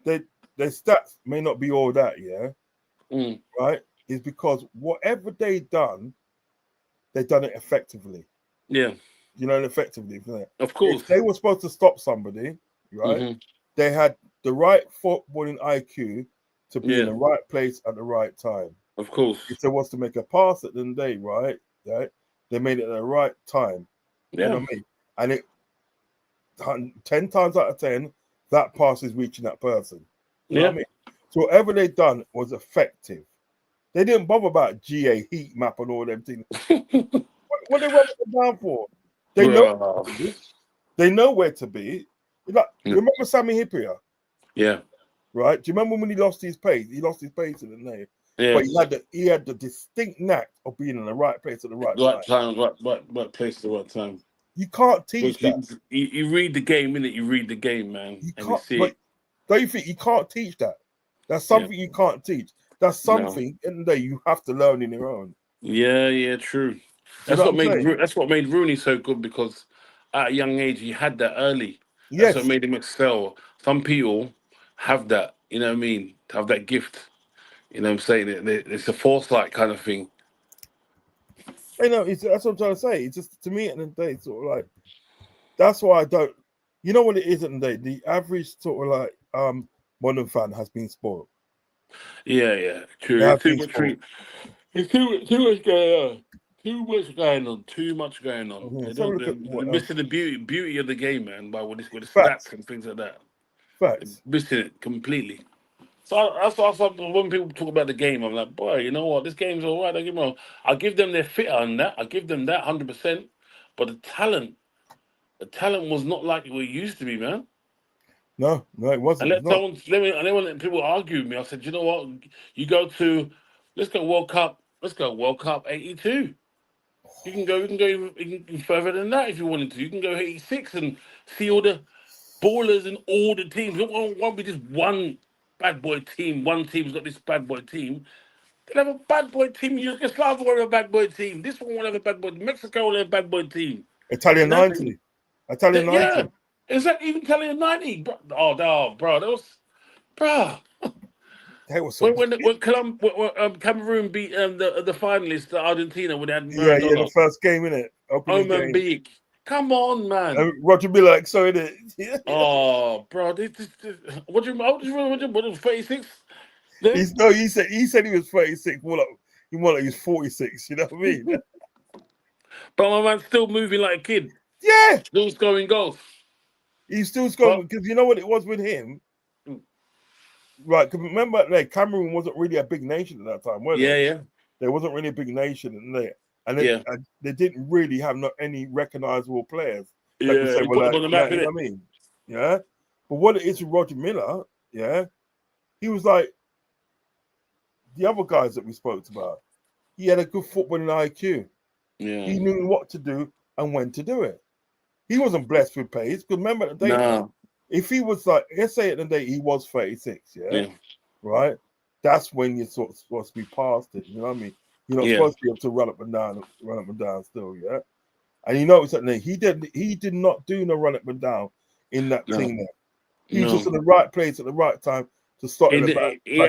Their stats may not be all that, yeah? Right? Is because whatever they done it effectively. Yeah. You know, effectively. Of course. If they were supposed to stop somebody, right? They had the right footballing IQ to be in the right place at the right time. Of course. If there was to make a pass at the end of the day, right? They made it at the right time. Yeah. You know what I mean? And it 10 times out of 10, that pass is reaching that person. You know what I mean? So whatever they done was effective. They didn't bother about GA, heat map, and all them things. what they went down for? They know. They know where to be. Like, remember Sammy Hippier? Yeah. Right? Do you remember when he lost his pace? He lost his pace in the name. Yeah. But he had the distinct knack of being in the right place at the right time. Right place at the right time. You can't teach that. You read the game, innit? You read the game, man. You can't. Don't you think you can't teach that? That's something you can't teach. That's something in the day you have to learn in your own. Yeah, true. That's what made Rooney so good because at a young age he had that early. That's what made him excel. Some people have that, you know what I mean? Have that gift. You know what I'm saying? It's a foresight kind of thing. I know, that's what I'm trying to say. It's just, to me, at the end of the day, it's sort of like, that's why I don't, you know what it is at the end of the day? The average sort of like modern fan has been spoiled. Yeah, true. There's too much going on. They're missing the beauty of the game, man, with the stats and things like that. Facts. They're missing it completely. So that's what when people talk about the game, I'm like, boy, you know what? This game's all right. Don't get me wrong. I'll give them their fit on that. I'll give them that 100%. But the talent was not like it used to be, man. No, it wasn't. It's not. I never let people argue with me. I said, you know what? You go to, let's go World Cup. Let's go World Cup '82. You can go even further than that if you wanted to. You can go '86 and see all the ballers and all the teams. It won't be just one bad boy team. One team's got this bad boy team. They'll have a bad boy team. Yugoslavia will have a bad boy team. This one will have a bad boy. Mexico will have a bad boy team. Italian You know? 90. Italian 90. Yeah. Is that even Italian 90? Bro, bro, that was, bro. That was When Cameroon beat the finalists, Argentina, when they had yeah, Maradona. the first game, innit? Opening game. Mozambique. Come on, man. Roger Miller, like, so in it. Oh, bro, this, what do you 36? He said he was 36. More like he was 46. You know what I mean? But my man's still moving like a kid. Yeah, still scoring goals. He's still scoring because you know what it was with him, right? Because remember, like Cameroon wasn't really a big nation at that time, were they? Yeah. They wasn't really a big nation, they didn't really have any recognizable players. That could say, well, on the map, you know what I mean? Yeah. But what it is with Roger Miller, yeah, he was like the other guys that we spoke about. He had a good footballing IQ. Yeah. He knew what to do and when to do it. He wasn't blessed with pace. Because remember the day, if he was like, let's say at the day he was 36, right? That's when you're sort of supposed to be past it. You know what I mean? You're not supposed to be able to run up and down still, yeah. And you notice that he did not do no run up and down in that thing there. He was just in the right place at the right time to start in the back. He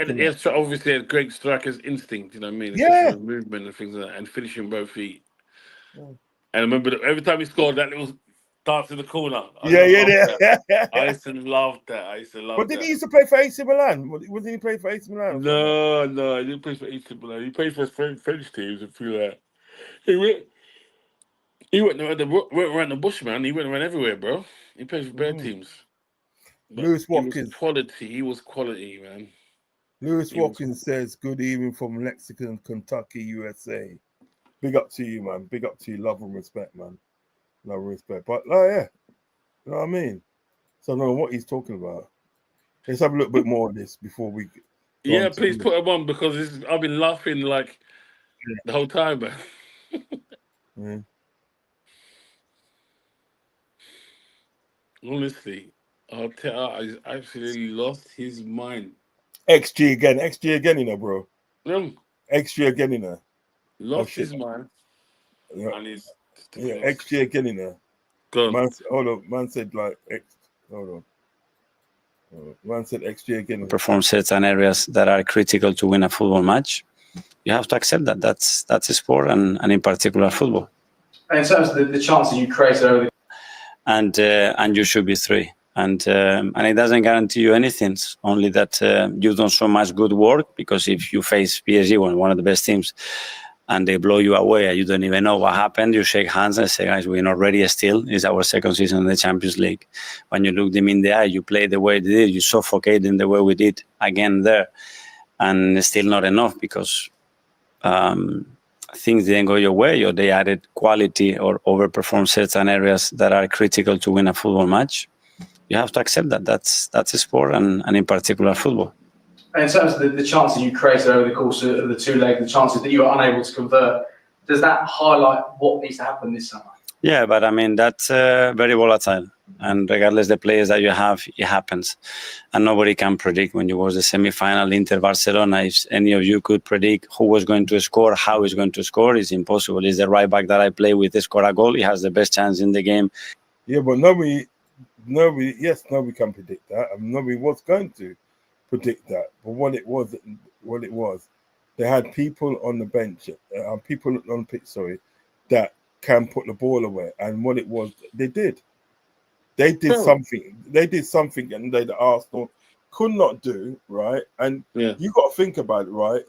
obviously had great striker's instinct, you know what I mean? Yeah. The movement and things like that, and finishing both feet. Yeah. And I remember every time he scored that little dance in the corner. I used to love that. But did he used to play for AC Milan? Wasn't he play for AC Milan? No, he didn't play for AC Milan. He played for French teams and feel that. He went around the bush, man. He went around everywhere, bro. He played for bad teams. Lewis Watkins. He was quality, man. Lewis Watkins says, good evening from Lexington, Kentucky, USA. Big up to you, man. Big up to you. Love and respect, man. Love and respect. But, yeah. You know what I mean? So I don't know what he's talking about. Let's have a little bit more of this before we... Yeah, please put him on because I've been laughing like the whole time, man. Yeah. Honestly, I'll tell you, I actually lost his mind. XG again, you know, bro. XG again, you know. Lost his mind. Yeah. And he's XG again, you know. Man, hold on. Man said like hold on. Man said XG again. Perform certain areas that are critical to win a football match. You have to accept that. That's a sport, and in particular football. And in terms of the chances you created over the and you should be 3. And it doesn't guarantee you anything. Only that you've done so much good work, because if you face PSG, one of the best teams, and they blow you away and you don't even know what happened, you shake hands and say, guys, we're not ready still. It's our second season in the Champions League. When you look them in the eye, you play the way they did, you suffocate them the way we did again there. And it's still not enough because things didn't go your way, or they added quality or overperformed certain areas that are critical to win a football match. You have to accept that. That's a sport, and in particular football. And in terms of the chances you created over the course of the 2 legs, the chances that you were unable to convert, does that highlight what needs to happen this summer? Yeah, but I mean, that's very volatile. And regardless the players that you have, it happens. And nobody can predict. When you watch the semi-final Inter-Barcelona, if any of you could predict who was going to score, how he's going to score, it's impossible. It's the right back that I play with, score a goal. He has the best chance in the game. Yeah, but nobody can predict that. I mean, nobody was going to predict that. But what it was, they had people on the bench, people on the pitch, that can put the ball away. And what it was, they did. They did something. They did something that Arsenal could not do, right? And you got to think about it, right?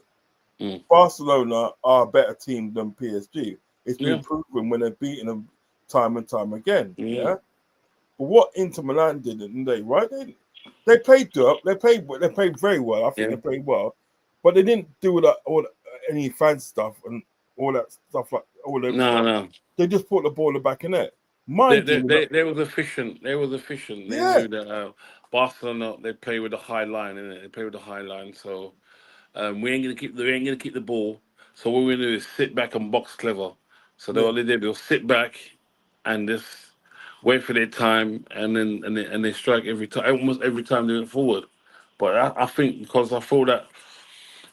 Barcelona are a better team than PSG. It's been proven when they're beating them time and time again. Yeah. But what Inter Milan did, didn't they? Right? They played good. They played very well. I think Yeah. they played well, but they didn't do any fan stuff and all that stuff like all that No, stuff. no. They just put the ball in the back of net. My team, They was efficient. They was efficient. They yeah, knew that Barcelona, they play with a high line, innit? They play with a high line. So we ain't gonna keep the ball. So what we're gonna do is sit back and box clever. So Yeah. what they did, they'll sit back and just wait for their time, and they strike every time. Almost every time they went forward. But I think because I feel that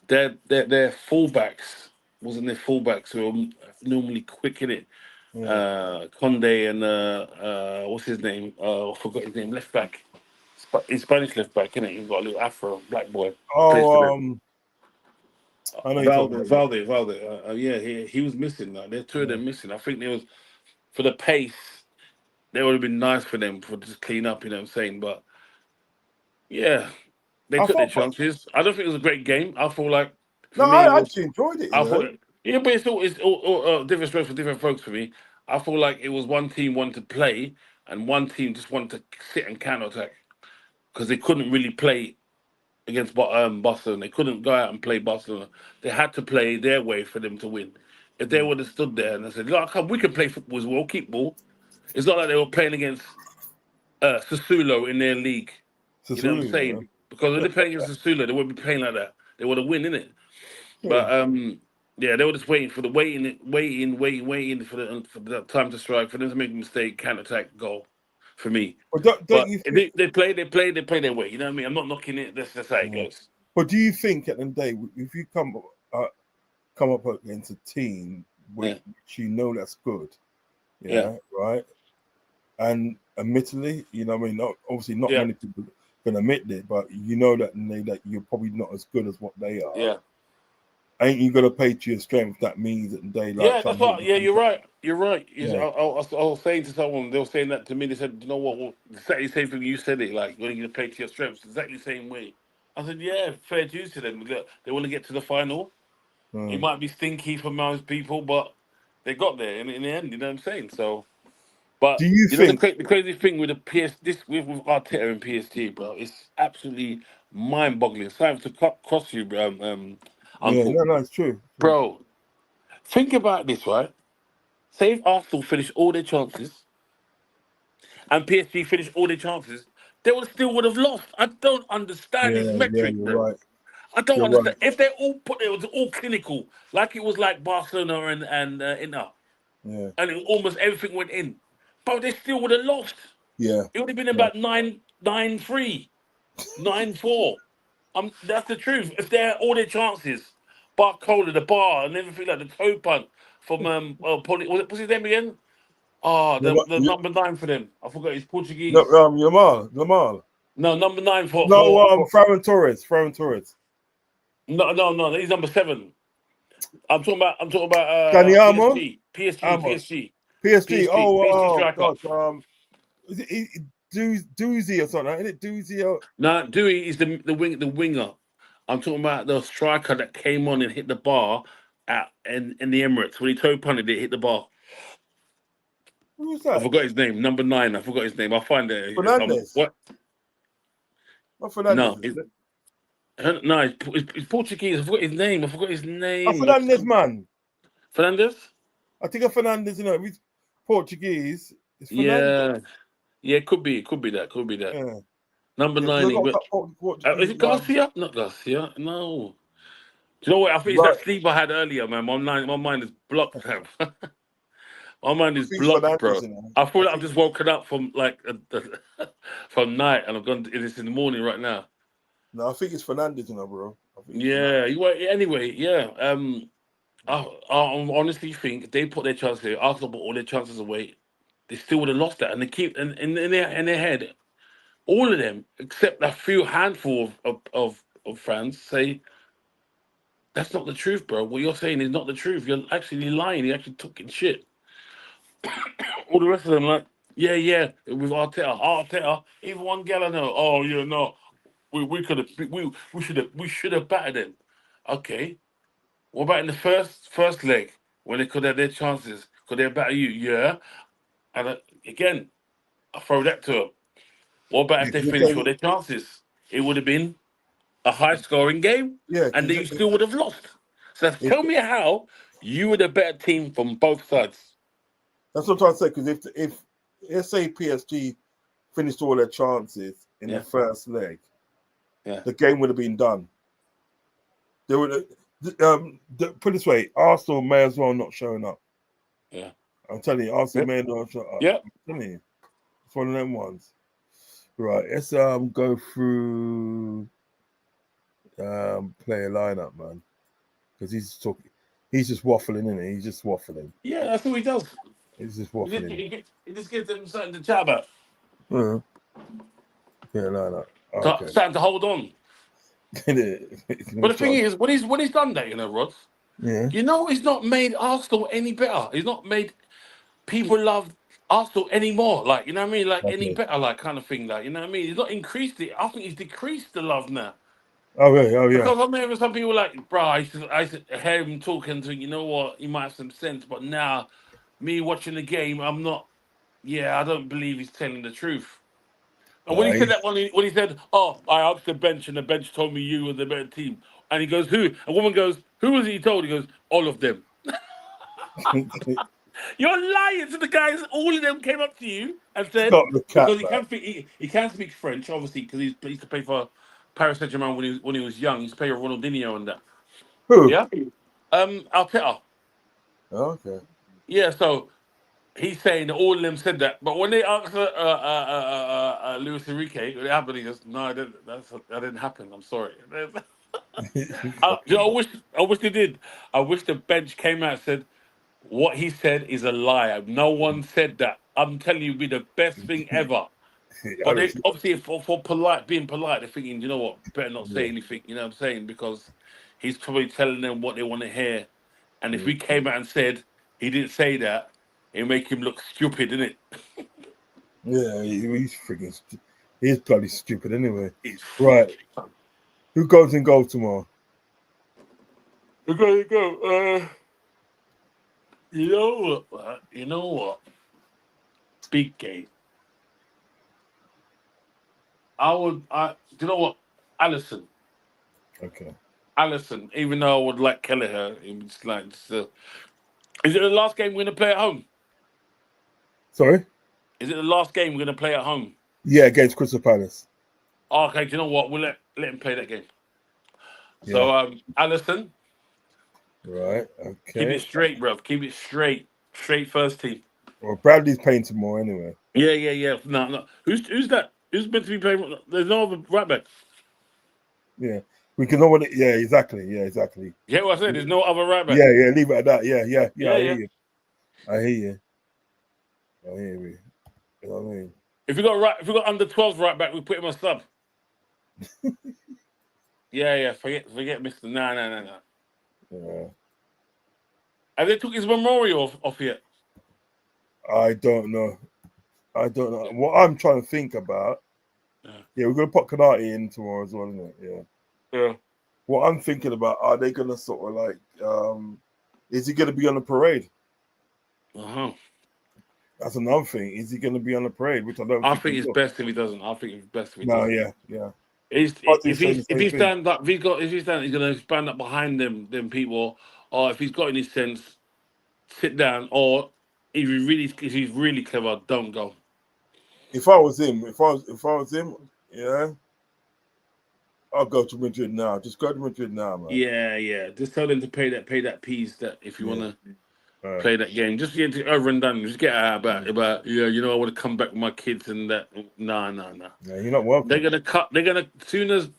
their fullbacks wasn't their fullbacks who were normally quick in it. Conde and what's his name? I forgot his name. Left back, he's Spanish left back, isn't it? He's got a little afro, black boy. Plays for them. I know you're talking about Valde. Yeah, he was missing. Like, there's two of them missing. I think there was for the pace. They would have been nice for them for just clean up. You know what I'm saying? But yeah, they I took their thought- chances. I don't think it was a great game. I feel like for No, me, it I was, actually enjoyed it. I You know? thought, yeah, but it's all different strokes for different folks for me. I feel like it was one team wanted to play and one team just wanted to sit and counter attack because they couldn't really play against Barcelona. They couldn't go out and play Barcelona. They had to play their way for them to win. If they would have stood there and they said, "Look, we can play football as well, keep ball." It's not like they were playing against Sassuolo in their league. You know what I'm Sassuolo, saying? yeah. Because when they're playing against Sassuolo, they wouldn't be playing like that. They would have win, innit? But yeah, they were just waiting for the waiting for the time to strike, for them to make a mistake, counter attack, goal. For me, But don't but you they play their way. You know what I mean? I'm not knocking it. That's how it goes. But do you think at the end of the day, if you come up against a team which you know that's good, right? And admittedly, you know what I mean, obviously not many people can admit it, but you know that you're probably not as good as what they are. Yeah. Ain't you gonna play to your strength? That means that they like. Yeah, that's what. Yeah, you're right. You're right. Yeah. I was saying to someone, they were saying that to me. They said, "You know what? Well, exactly the same thing you said it. Like, when you play to your strengths, exactly the same way." I said, "Yeah, fair dues to them. Look, they want to get to the final. It might be stinky for most people, but they got there in the end. You know what I'm saying? So, but do you know think the crazy thing with the with Arteta and PSG, bro? It's absolutely mind-boggling. Something to cross you, Uncle. Yeah, no, it's true. Bro, think about this, right? Say if Arsenal finish all their chances and PSG finish all their chances, they would have lost. I don't understand this Yeah, metric, you're bro. right. I don't You're understand. right. If they was all clinical, like it was like Barcelona and Inter, Yeah, and almost everything went in, but they still would have lost. yeah. It would have been about 9-3, 9-4. That's the truth. If they're all their chances, Barcola, the bar, and everything like the toe punt from what's his name again? Oh, the number 9 for them. I forgot. He's Portuguese. No, Yamal. No, number 9 for Ferran Torres. No. He's number 7. I'm talking about Dani Almond? PSG. PSG striker. God. Is it Doozy or something? Isn't it Doozy? No, Dewey is the winger. I'm talking about the striker that came on and hit the bar in the Emirates when he toe punted it, hit the bar. Who's that? I forgot his name. Number 9. I forgot his name. I'll find it. Fernandez. What? Not Fernandez. No, it's Portuguese. I forgot his name. Fernandez, man. Fernandez? I think of Fernandez, he's Portuguese. It's Fernandez. Yeah, could be that. Yeah. Number 9. Is it Garcia? Not Garcia. No. Do you know what? I think it's that sleep I had earlier, man. My mind is blocked, fam. My mind is blocked, bro. I feel like I've just woken up from from night, and I've gone. It is in the morning right now. No, I think it's Fernandez, bro. Yeah. Anyway, yeah. I honestly think they put their chances. Arsenal put all their chances away. They still would have lost that, and they keep in their head. All of them, except a few handful of fans, say that's not the truth, bro. What you're saying is not the truth. You're actually lying. You're actually talking shit. All the rest of them, like, yeah, with Arteta, even one gal I know. Oh, yeah, no, we should have battered them. Okay, what about in the first leg when they could have their chances? Could they batter you? Yeah, and again, I throw that to them. What about if they finish all their chances? It would have been a high-scoring game, Yeah, and then you still would have lost. So tell me how you were the better team from both sides. That's what I'm trying to say. Because if let's say PSG finished all their chances in the first leg, the game would have been done. They would put it this way: Arsenal may as well not showing up. Yeah, I'm telling you, Arsenal may not show up. Yeah, I'm telling you, it's one of them ones. Right, let's go through player lineup, man, because he's just waffling, isn't he? He's just waffling. Yeah, that's what he does. He's just waffling. He just gives them something to chat about. Player lineup. Okay. Starting to hold on. But the thing is, when he's done that, Rod, you know, he's not made Arsenal any better. He's not made people love Arsenal anymore. Like, you know what I mean? Like, any better, like, kind of thing. Like, you know what I mean? He's not increased it. I think he's decreased the love now. Oh, yeah. Because I remember some people like, bro, I used to hear him talking to, you know what, he might have some sense, but now, me watching the game, I don't believe he's telling the truth. And when he said that, when he said, "Oh, I asked the bench, and the bench told me you were the better team," and he goes, "Who?" A woman goes, "Who was he told?" He goes, "All of them." You're lying to the guys. All of them came up to you and said, because he can speak French, obviously, because he used to play for Paris Saint-Germain when he was young. He used to play with Ronaldinho and that. Who? Yeah. Arteta. Okay. Yeah. So he's saying that all of them said that, but when they asked Luis Enrique, what happened? He goes, "No, that didn't happen. I'm sorry." I wish they did. I wish the bench came out and said what he said is a lie. No one said that. I'm telling you, it'd be the best thing ever. But they, obviously, for being polite, they're thinking, you know what, better not say anything. You know what I'm saying? Because he's probably telling them what they want to hear. And if we came out and said he didn't say that, it'd make him look stupid, innit? Yeah, he's freaking. He's bloody stupid anyway. Right. Who goes in goal tomorrow? Who goes in goal? You know what? Big game. Do you know what? Allison. Okay. Allison, even though I would like Kelleher, it's like still. Is it the last game we're going to play at home? Sorry? Is it the last game we're going to play at home? Yeah, against Crystal Palace. Okay, do you know what? We'll let him play that game. So, Allison. Right, okay. Keep it straight, bruv. Keep it straight. Straight first team. Well, Bradley's playing tomorrow anyway. Yeah. No. Who's that? Who's meant to be playing? There's no other right back. Yeah. We can know what exactly. Yeah, exactly. Yeah, what I said, there's no other right back. Yeah, leave it at that. Yeah. I hear you. You know what I mean? If we got under 12s right back, we put him on sub. Yeah. Forget Mr. No. Yeah. Have they took his memorial off yet? I don't know. What I'm trying to think about. Yeah, we're gonna put Kanate in tomorrow as well, isn't it? Yeah. What I'm thinking about, are they gonna sort of like is he gonna be on the parade? That's another thing. Is he gonna be on the parade? Which I think it's best if he doesn't. I think it's best if he doesn't. Yeah. If he stands up, he's gonna stand up behind them people, or if he's got any sense, sit down, or if he's really clever, don't go. If I was him, yeah, I'll go to Madrid now. Just go to Madrid now, man. Yeah. Just tell them to pay that piece that if you wanna play that game, just get it over and done. Just get out about I want to come back with my kids and that. No. Yeah, you're not welcome. They're gonna as soon as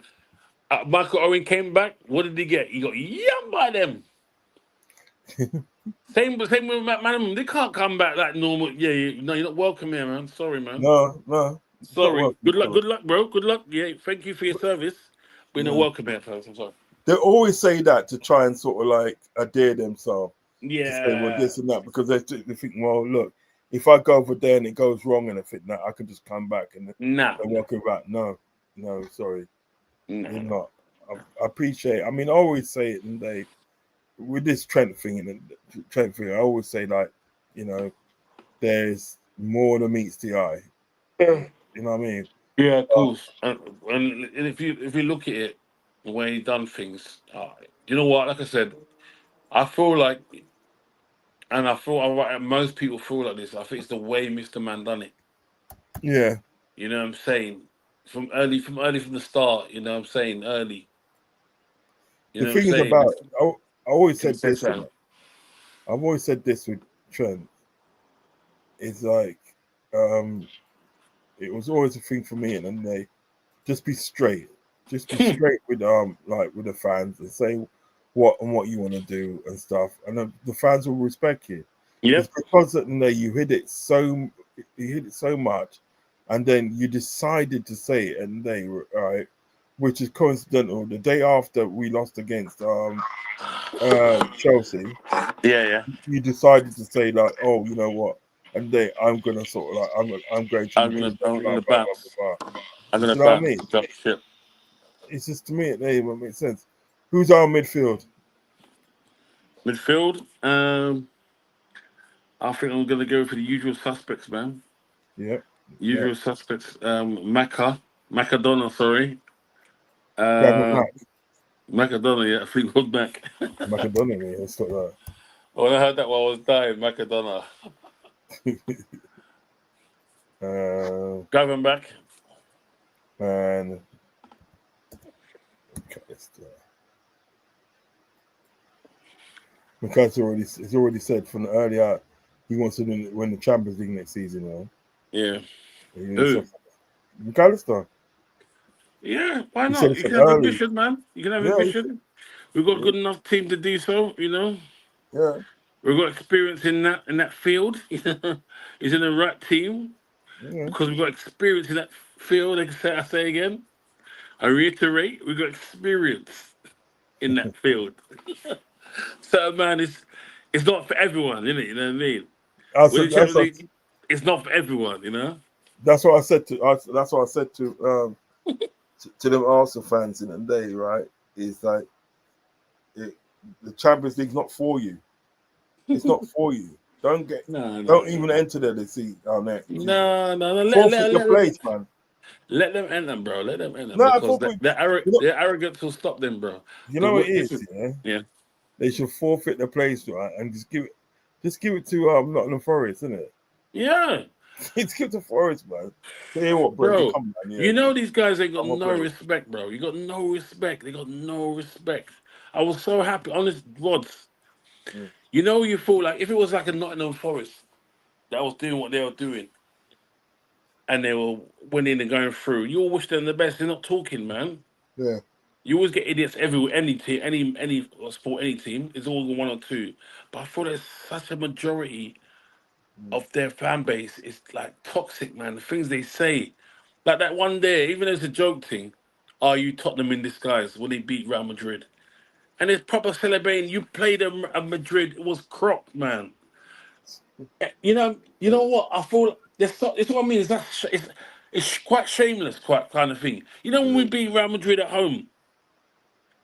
Michael Owen came back, what did he get? He got yummed by them. Same with Matt Manham. They can't come back like normal. Yeah, no, you're not welcome here, man. Sorry, man. No. Sorry. Good luck, bro. Good luck. Yeah, thank you for your service. But you're not welcome here, fellas. I'm sorry. They always say that to try and sort of like adhere themselves. Yeah. To say, well, this and that, because they think, well, look, if I go over there and it goes wrong and I think that I can just come back and welcome back. No, sorry. No. You're not. I appreciate. I mean, I always say it, and with this Trent thing, I always say, like, there's more than meets the eye. Yeah. You know what I mean? Yeah, of course. And if you look at it, the way he done things, you know what? Like I said, I feel like, and I feel most people feel like this. I think it's the way Mr. Man done it. Yeah. You know what I'm saying? From the start. You know what I'm saying? Early. You The know what I'm thing is saying? about, I always Can you said say this. something? I've always said this with Trent. It's like, it was always a thing for me, and then they just be straight, like with the fans and say what you want to do and stuff, and the fans will respect you. It's Yep. because that you hit it so much, and then you decided to say it, and they were right, which is coincidental. The day after we lost against Chelsea, Yeah. you decided to say like, oh, you know what, and I'm gonna sort of like I'm going to I'm improve, gonna blah blah blah bounce. blah blah. I'm Do gonna you know what I bounce. mean? Drop ship. It's just to me it doesn't make sense. Who's our midfield? Midfield. I think I'm gonna go for the usual suspects, man. Yeah, Usual suspects. Macadona. Sorry. Gavin Uh, Macadona. Yeah, Fleetwood Mac. Macedonia. It's got that. When I heard that while I was dying, Macadona. Gavin back. And McCarthy's he's already said from the early out he wants to win the Champions League next season. Man. Yeah. Who? McAllister. Yeah, why He said not? it You from can have early. ambition, man. You can have Yeah, ambition. We've got a good enough team to do so, you know. yeah. We've got experience in that field. He's in the right team Yeah. because we've got experience in that field. I say again. I reiterate, we've got experience in that field. So man, it's not for everyone, isn't it? You know what I mean? With the Champions League, it's not for everyone, you know. That's what I said to us. That's what I said to them Arsenal fans in the day, right? Is like the Champions League's not for you. It's not for you. Don't even enter there to see our next. No. Forfeit your place, man. Let them enter, bro. Let them enter No, because their arrogance will stop them, bro. You know what it is, yeah. They should forfeit the place, right, and just give it to Nottingham Forest, isn't it? Yeah. Just give it to Forest, man. Tell you what, bro. come on, yeah. You know these guys ain't got no respect, bro. You got no respect. They got no respect. I was so happy, honest, Rods. You know, you feel like if it was like a Nottingham Forest that was doing what they were doing, and they were winning and going through, you all wish them the best. They're not talking, man. Yeah. You always get idiots everywhere, any team, any sport, any team. It's all one or two. But I feel there's such a majority of their fan base is like toxic, man. The things they say, like that one day, even though it's a joke thing, are you Tottenham in disguise when they beat Real Madrid? And it's proper celebrating. You played a Madrid. It was cropped, man. You know what? I feel it's what I mean. It's quite shameless, quite kind of thing. You know when we beat Real Madrid at home,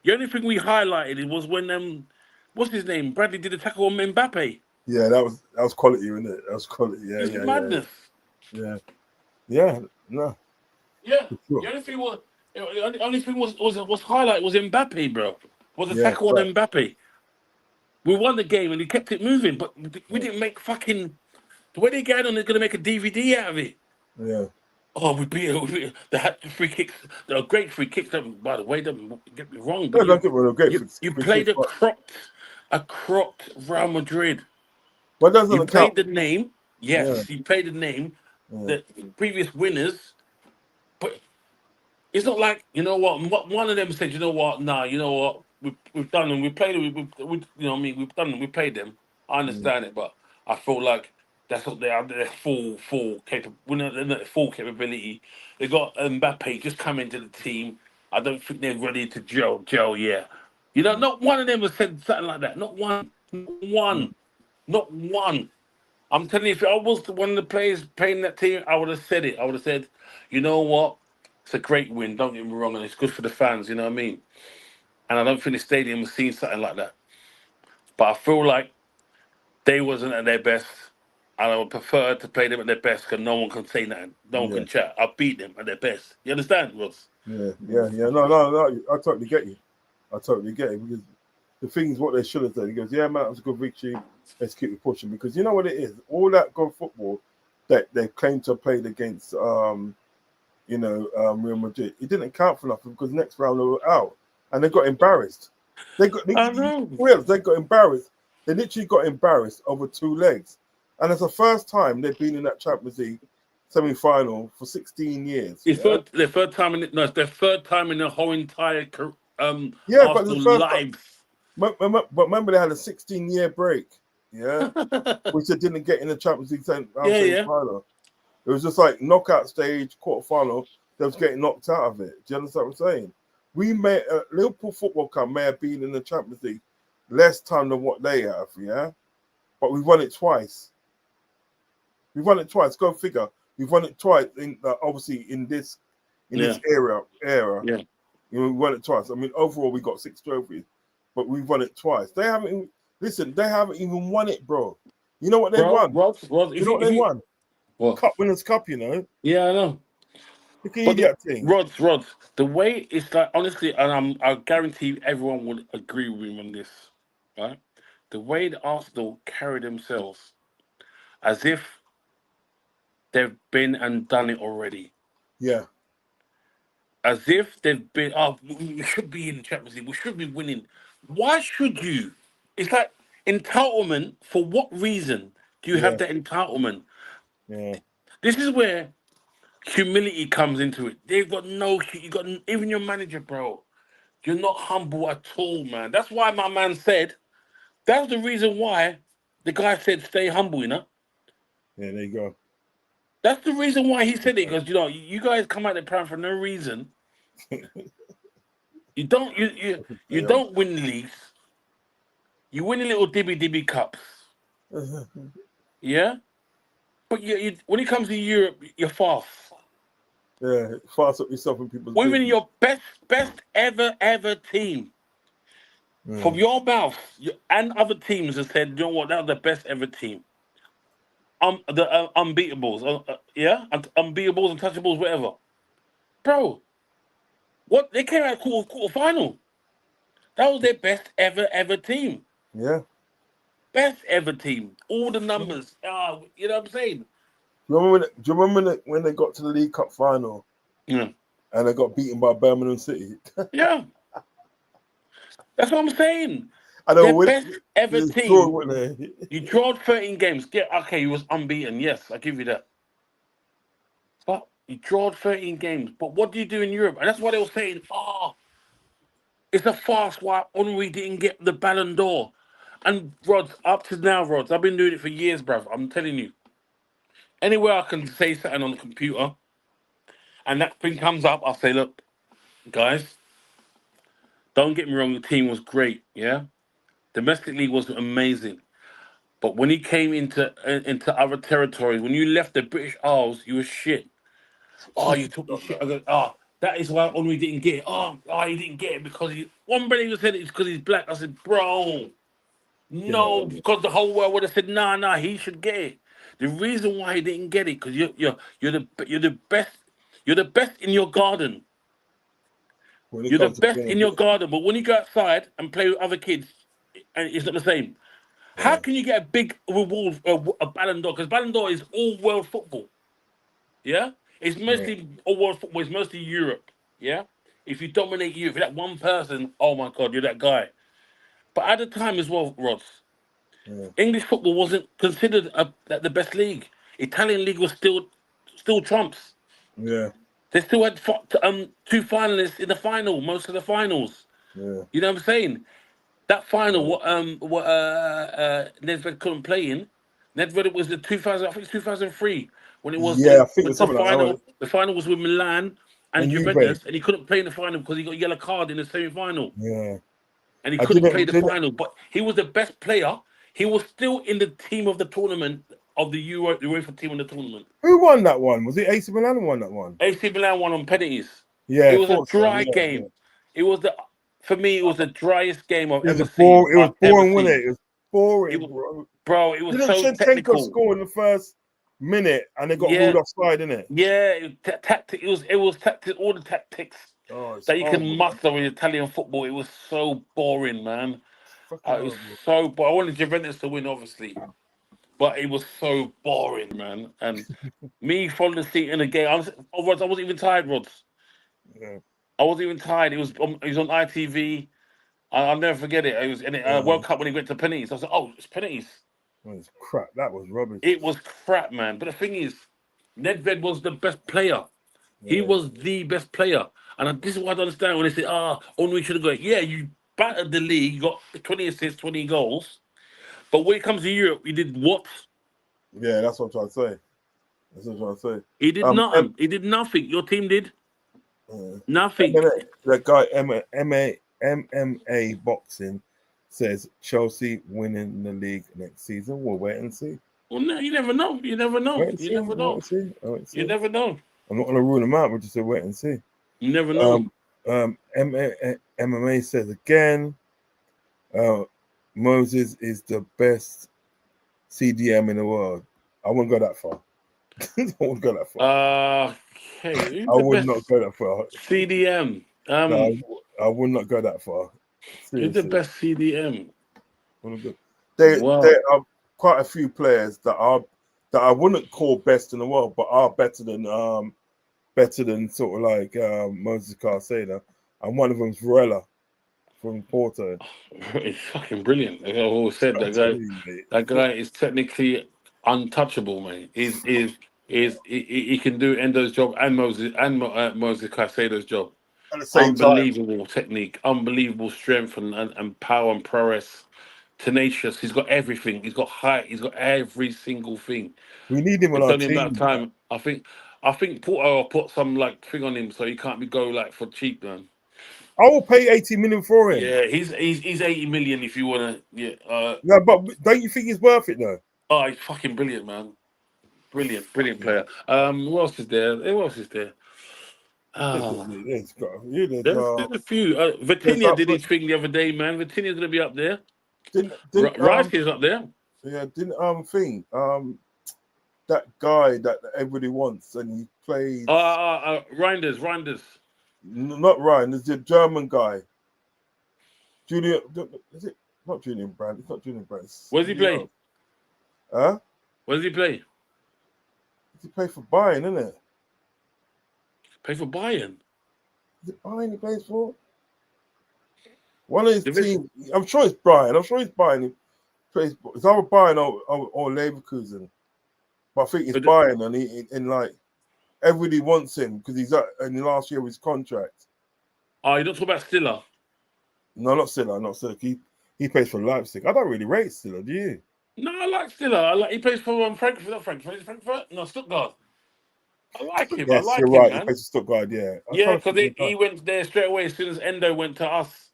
the only thing we highlighted was when what's his name? Bradley did a tackle on Mbappe. Yeah, that was quality, wasn't it? That was quality. Yeah, It's madness. No. Yeah. Sure. The only thing was highlight was Mbappe, bro. Was a tackle on Mbappe. We won the game and he kept it moving, but we didn't make fucking the way they get on. They're gonna make a DVD out of it. Yeah. Oh, they had the free kicks. They were great free kicks. By the way, don't get me wrong. But you played a cropped Real Madrid. What doesn't you played the name? Yes, you played the name. Yeah. The previous winners, but it's not like you know what. One of them said, you know what? Nah, you know what? We've done them. We played them. We you know what I mean? We've done them. We played them. I understand it, but I feel like that's what they are. They're full they're not full capability. They got Mbappe just come into the team. I don't think they're ready to gel. Yeah, you know, not one of them has said something like that. Not one. I'm telling you, if I was one of the players playing that team, I would have said it. I would have said, you know what? It's a great win. Don't get me wrong, and it's good for the fans. You know what I mean? And I don't think the stadium has seen something like that. But I feel like they wasn't at their best. and I would prefer to play them at their best because no one can say nothing. No one can chat. I'll beat them at their best. You understand, Ross? Yeah. No. I totally get you. Because the thing is, what they should have done. He goes, yeah, man, it was a good victory. Let's keep it pushing because you know what it is. All that good football that they claim to have played against, Real Madrid, it didn't count for nothing because next round they were out and they got embarrassed. They got embarrassed. They literally got embarrassed over 2 legs, and it's the first time they've been in that Champions League semi-final for 16 years. It's their third time in it's their third time in their whole entire but Arsenal the first lives. But remember, they had a 16-year break, which they didn't get in the Champions League semi-final. It was just like knockout stage, quarterfinal. They was getting knocked out of it. Do you understand what I'm saying? We may Liverpool Football Club may have been in the Champions League less time than what they have, but we won it twice. Go figure. We've won it twice. Obviously in this era. Yeah. We won it twice. I mean, overall we got 6 trophies, but we've won it twice. They haven't even won it, bro. You know what they won? You know what they won? What? Cup Winners' Cup, you know. Yeah, I know. Look at that thing. Rods, the way it's like, honestly, and I guarantee everyone would agree with me on this, right? The way the Arsenal carry themselves as if they've been and done it already. Yeah. As if they've been, we should be in the Champions League, we should be winning. Why should you? It's like entitlement. For what reason do you have that entitlement? Yeah. This is where humility comes into it. They've got even your manager, bro. You're not humble at all, man. That's why my man said, that's the reason why the guy said stay humble, you know? Yeah, there you go. That's the reason why he said it, because you guys come out the plan for no reason. You don't win leagues. You win a little dibby cups. Yeah? But you when it comes to Europe, you're fast. Yeah, fast up yourself in people's We're in business. your best ever team. From your mouth, and other teams have said, you know what, that was the best ever team. The unbeatables, unbeatables, untouchables, whatever. Bro, what they came out quarter final. That was their best ever team. Yeah. Best ever team. All the numbers. You know what I'm saying? Do you remember when they got to the League Cup final? Yeah. And they got beaten by Birmingham City. Yeah. That's what I'm saying. I know. Their best ever team. You drawed 13 games. You was unbeaten. Yes, I give you that. But you drawed 13 games. But what do you do in Europe? And that's why they were saying, it's a farce why Henry didn't get the Ballon d'Or. And Rods, up to now, Rods, I've been doing it for years, bruv. I'm telling you. Anywhere I can say something on the computer and that thing comes up, I'll say, look, guys, don't get me wrong, the team was great, yeah? Domestic league was amazing. But when he came into other territories, when you left the British Isles, you were shit. You took the shit. I go, that is why Henry didn't get it. He didn't get it because one brother said it's because he's black. I said, bro, no, because the whole world would have said, nah, he should get it. The reason why he didn't get it because you're the best in your garden. You're the best in your garden, but when you go outside and play with other kids, and it's not the same. Yeah. How can you get a big reward, a Ballon d'Or? Because Ballon d'Or is all world football. Yeah, it's mostly all world football. It's mostly Europe. Yeah, if you dominate Europe, if you're that one person, oh my God, you're that guy. But at the time as well, Rods, English football wasn't considered the best league. Italian league was still trumps. Yeah. They still had 2 finalists in the final, most of the finals. Yeah. You know what I'm saying? That final, what Nedved couldn't play in. Nedved was the 2003 when it was the final was with Milan and Juventus, and he couldn't play in the final because he got a yellow card in the semi-final. Yeah. And he couldn't play the final, but he was the best player. He was still in the team of the tournament of the UEFA team in the tournament. Who won that one? Was it AC Milan who won that one? AC Milan won on penalties. Yeah, it was a dry game. Yeah. It was for me, it was the driest game I've ever seen. It was boring, wasn't it? It was boring, bro. Bro, it was Didn't so Shevchenko technical. score in the first minute and they got Yeah. ruled offside, innit? Yeah, tactic. It was tactic. All the tactics Oh, it's that you can horrible. muster in Italian football. It was so boring, man. Fucking It was horrible. so. But I wanted Juventus to win, obviously. But it was so boring, man. And me falling asleep in the game. I wasn't even tired, Rods. Yeah. I wasn't even tired. It was on ITV. I'll never forget it. It was in Yeah. World Cup when he went to penalties. I was like, oh, it's penalties. It was crap. That was rubbish. It was crap, man. But the thing is, Nedved was the best player. He Yeah. was the best player. And this is what I don't understand when they say, only should have gone. Yeah, you battered the league, you got 20 assists, 20 goals. But when it comes to Europe, you did what? Yeah, that's what I'm trying to say. That's what I'm trying to say. He did nothing. He did nothing. Your team did nothing. That guy MMA boxing says Chelsea winning the league next season. We'll wait and see. Well, no, you never know. You never know. Wait and You see. never know. Wait and see. You never know. I'm not going to rule them out. We'll just say wait and see. You never know. MMA says again, Moses is the best CDM in the world. I wouldn't go that far. I wouldn't go that far. Okay. I would not go that far. CDM. No, I would not go that far. Who's the best CDM? There are quite a few players that I wouldn't call best in the world, but are better than sort of like Moses Caicedo, and one of them's Varela from Porto. It's fucking brilliant. Like I've always said, that guy is technically untouchable, mate. He can do Endo's job and Moses Caicedo's job. At the same unbelievable technique, unbelievable strength and power and prowess. Tenacious. He's got everything. He's got height. He's got every single thing. We need him on our team. About time. I think Porto put some like thing on him so he can't go like for cheap, man. I will pay 80 million for him. Yeah, he's 80 million if you want to. Yeah. No, but don't you think he's worth it though? Oh, he's fucking brilliant, man. Brilliant player. Who else is there? There's a few. Vitinha did his thing the other day, man. Vitinha's gonna be up there. Rice is up there. Yeah, that guy that everybody wants, and he plays. Reinders. Not Ryan. There's the German guy. Julian. Is it not Julian Brand? It's not Julian Brand. Where's he play? Huh? Where does he play? Does he play for Bayern, isn't it? Play for Bayern. Is it Bayern he plays for? One of his teams. I'm sure it's Bayern. He plays. It's either Bayern or Leverkusen. But I think it's Bayern, and he like everybody wants him because he's in the last year of his contract. Oh, you don't talk about Stiller? No, not Stiller. He plays for Leipzig. I don't really rate Stiller, do you? No, I like Stiller. He plays for Frankfurt. Not Frankfurt. No, Stuttgart. I like him. Yes, you're right. Man. He plays for Stuttgart. Yeah. Yeah, because he went there straight away as soon as Endo went to us.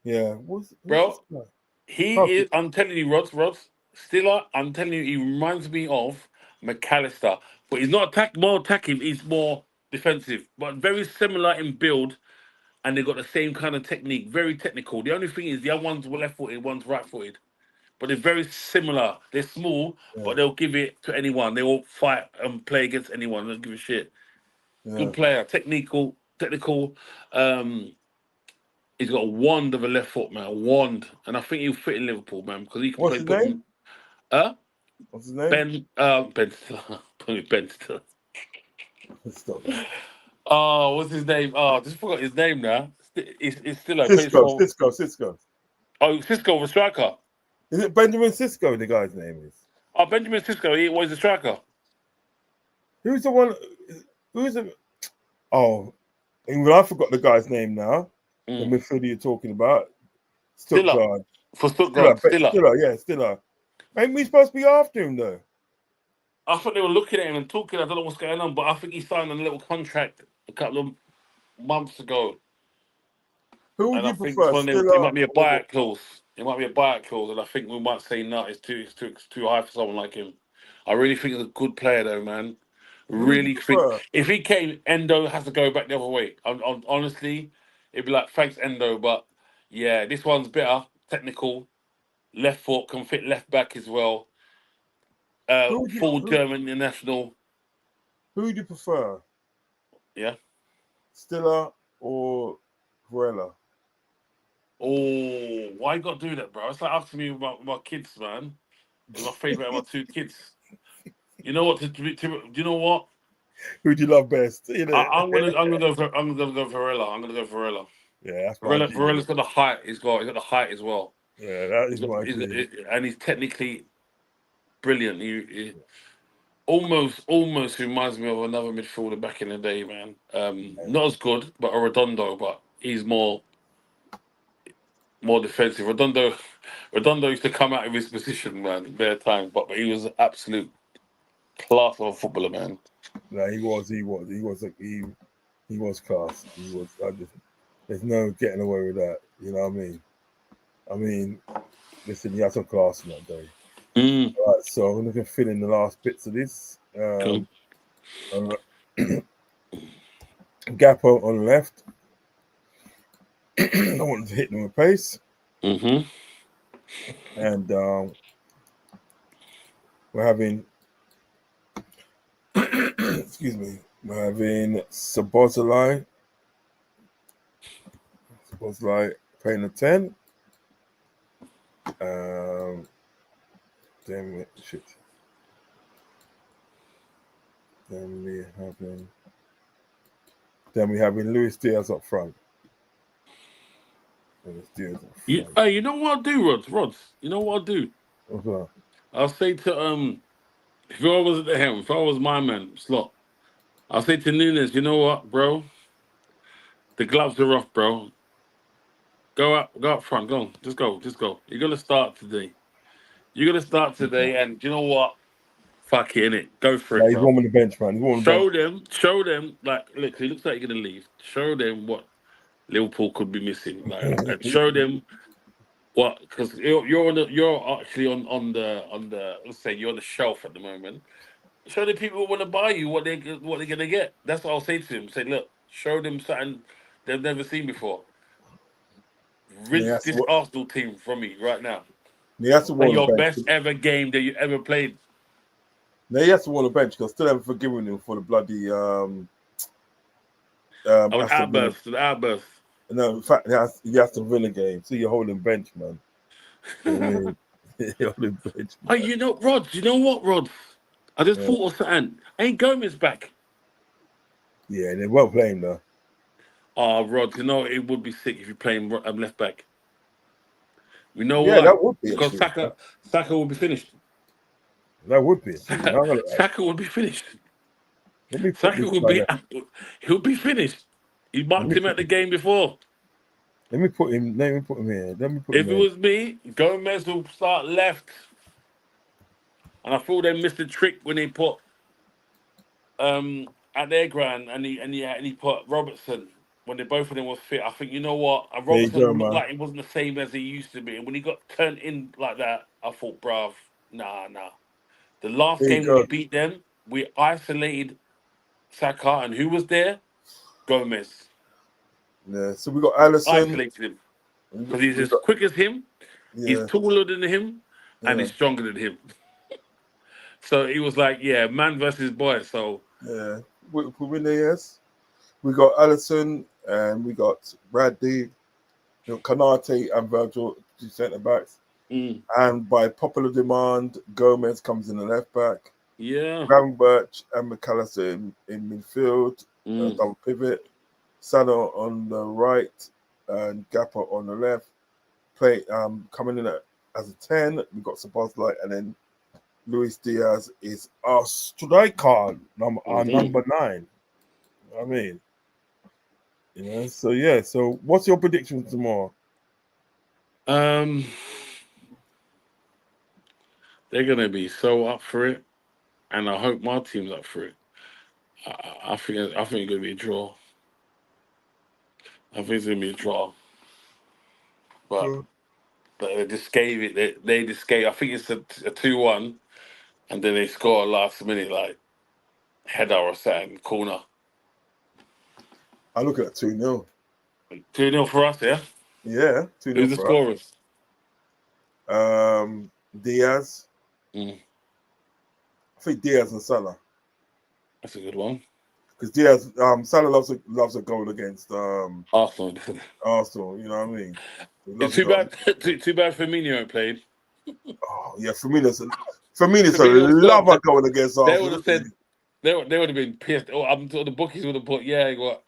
Yeah, bro. He is. I'm telling you, Rods. Stiller. I'm telling you, he reminds me of McAllister, but he's not more attacking. He's more defensive, but very similar in build, and they got the same kind of technique. Very technical. The only thing is the other one's left-footed, one's right-footed, but they're very similar. They're small, but they'll give it to anyone. They will fight and play against anyone. They don't give a shit. Yeah. Good player, technical. He's got a wand of a left foot, man. A wand, and I think he'll fit in Liverpool, man, because he can What's play. His name? What's his name? Ben Stiller. Oh, what's his name? Oh, I just forgot his name now. It's still Cisco. Oh, Cisco, the striker. Is it Benjamin Cisco? The guy's name is. Oh, Benjamin Cisco. He was the striker. Who's the one? Oh, I forgot the guy's name now. The midfielder you're talking about. Stuttgart. For Stuttgart. Stiller. Ain't we supposed to be after him though? I thought they were looking at him and talking. I don't know what's going on, but I think he signed a little contract a couple of months ago. Who would you prefer? It might be a buyout clause. And I think we might say no. It's too high for someone like him. I really think he's a good player, though, man. Really think if he came, Endo has to go back the other way. Honestly, it'd be like thanks Endo, but yeah, this one's better, technical, left foot, can fit left back as well. Who would you, Full German international. who would you prefer, Yeah. Stiller or Varela? Oh, why you got to do that, bro? It's like asking me about my kids, man. They're my favourite of my two kids. You know what? Do you know what? Who do you love best? You know? I'm gonna go for Varela. I'm gonna go Varela. Yeah, that's my G. Varela's got the height. He's got the height as well. Yeah, that is my G. And he's technically brilliant. He almost reminds me of another midfielder back in the day, man. Not as good, but a Redondo, but he's more defensive. Redondo used to come out of his position, man, bare time, but he was an absolute class of a footballer, man. No, he was class. There's no getting away with that. You know what I mean? I mean, listen, he had some class in that day. All right, so I'm looking to fill in the last bits of this. Cool. Gappo on the left. I wanted to hit them with pace. Mm-hmm. And we're having excuse me, we're having Sabozalai playing a 10. Then we're having Luis Diaz up front. You know what I'll do, Rods? You know what I'll do? What's that? I'll say to if I was at the helm, if I was my man slot, I'll say to Nunes, you know what, bro? The gloves are off, bro. Go up front, go on. Just go. You're gonna start today. And you know what? Fuck it, innit? Go for it, He's bro. warming the bench, man. Show them, like, look, he looks like you're gonna leave. Show them what Liverpool could be missing, like, and show them what, because you're actually on the let's say you're on the shelf at the moment. Show the people who want to buy you what they're gonna get. That's what I'll say to him. Say, look, show them something they've never seen before. Rinse this Arsenal team from me right now. Play your best ever game that you ever played. Now he has to warm the bench because I still haven't forgiven him for the bloody outburst. No, in fact, he has to win a game. So you're holding bench, man. You're holding bench. Oh, you know, Rod. You know what, Rod? I just thought of something. Ain't Gomez back? Yeah, they won't play him though. Oh, Rod, you know it would be sick if you play him left back. You know yeah, why? That would be because Saka would be finished. That would be. Saka would be finished. He'll be finished. He marked him at the game before. Let me put him here. If it was me, Gomez will start left. And I thought they missed the trick when they put at their ground and he put Robertson when they both of them was fit. I think, you know what? Robertson looked like he wasn't the same as he used to be. And when he got turned in like that, I thought, bruv, nah. The last game we beat them, we isolated Saka, and who was there? Gomez. Yeah, so we got Alisson. Isolated him. Because he's as quick as him, he's taller than him, and he's stronger than him. So he was like, yeah, man versus boy. So yeah, we win there, yes. We got Alisson and we got Bradley, Kanate and Virgil, two centre backs. And by popular demand, Gomez comes in the left back. Yeah. Gravenberch and McAllister in midfield, double pivot. Sano on the right and Gappo on the left. Coming in as a 10, we've got Sabozlai, and then Luis Diaz is our striker, our number 9. I mean, so yeah. So what's your prediction tomorrow? They're gonna be so up for it, and I hope my team's up for it. I think it's gonna be a draw. I think it's gonna be a draw. But they just gave it. They just gave. I think it's a 2-1, and then they score last minute like header or something corner. I look at 2-0. 2-0 for us, yeah. Yeah, 2-0. Who's the scorers? Diaz. Mm. I think Diaz and Salah. That's a good one. Because Diaz, Salah loves a goal against Arsenal. Arsenal. You know what I mean? He loves It's a too goal. bad. Too bad Firmino ain't played. Oh yeah, Firmino's a Firmino's gone. lover going against They Arsenal. would have said they would have been pissed. Oh, I'm sure the bookies would have put what.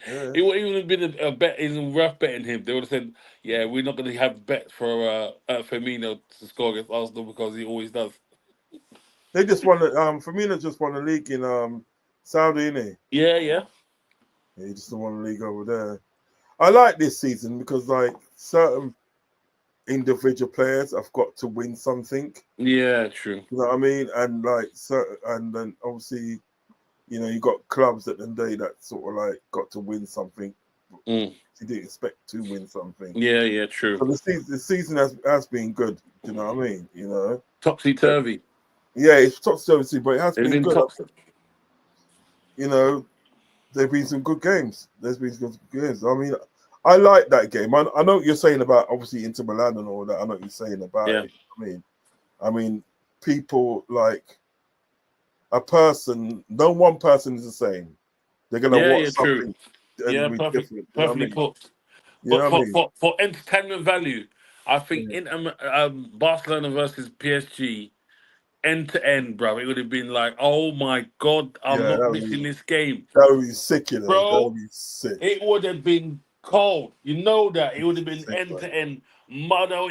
Yeah. It would even have been a bet. Even rough betting him. They would have said, "Yeah, we're not going to have bets for Firmino to score against Arsenal because he always does." They just won the Firmino just won the league in Saudi, innit? Yeah. Yeah, he just won the league over there. I like this season because like certain individual players have got to win something. Yeah, true. You know what I mean? And like and then obviously, you know, you got clubs at the end of the day that sort of like got to win something. Mm. You didn't expect to win something. Yeah, true. So the season has been good. You know what I mean? You know, Topsy turvy. Yeah, it's topsy-turvy, but it has been good. Topsy. You know, there've been some good games. There's been some good games. I mean, I like that game. I know what you're saying about obviously Inter Milan and all that. I know what you're saying about it. I mean, people like a person. No one person is the same. They're gonna watch something and be different. You know what I Perfectly mean? put. You know But what I mean? for entertainment value, I think in Barcelona versus PSG, end to end, bro, it would have been like, oh my god, I'm Yeah, not missing this game, that would be sick, you know. That bro. would be sick. It would have been cold. You know that it would have been Sick, end to end, mano,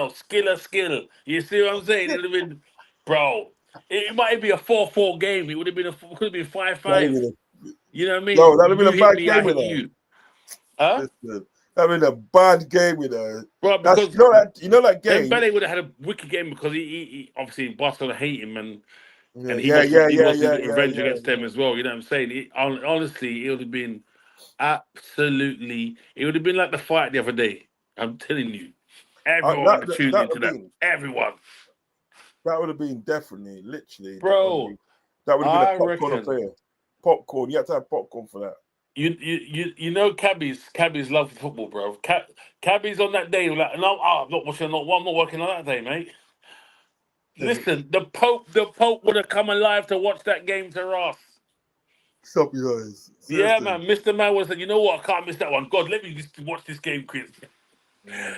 skill. You see what I'm saying? It would have been, bro. It might be a 4-4 game. It would have been could have been 5-5. You know what I mean? No, that'd have been You a hit bad me, game, I you hit know. you. Huh? Listen, that'd been a bad game, you know. Bro, That's, because you know that game. Dembele would have had a wicked game because he obviously Barcelona hate him and he Yeah, wants yeah, he yeah, wants to yeah, get yeah, revenge yeah, against them as well. You know what I'm saying? Honestly, it would have been absolutely. It would have been like the fight the other day. I'm telling you, everyone would have tuned into that. Everyone, that would have been definitely, literally, bro. that would have been a I popcorn reckon affair. Popcorn. You had to have popcorn for that. you know cabbies love football, bro. Cabbies on that day were like, no, I'm not watching. I'm not working on that day, mate. Listen, the Pope would have come alive to watch that game to Ross. Stop your eyes. Yeah, Seriously. man. Mr. Man was like, you know what? I can't miss that one. God, let me just watch this game, Chris.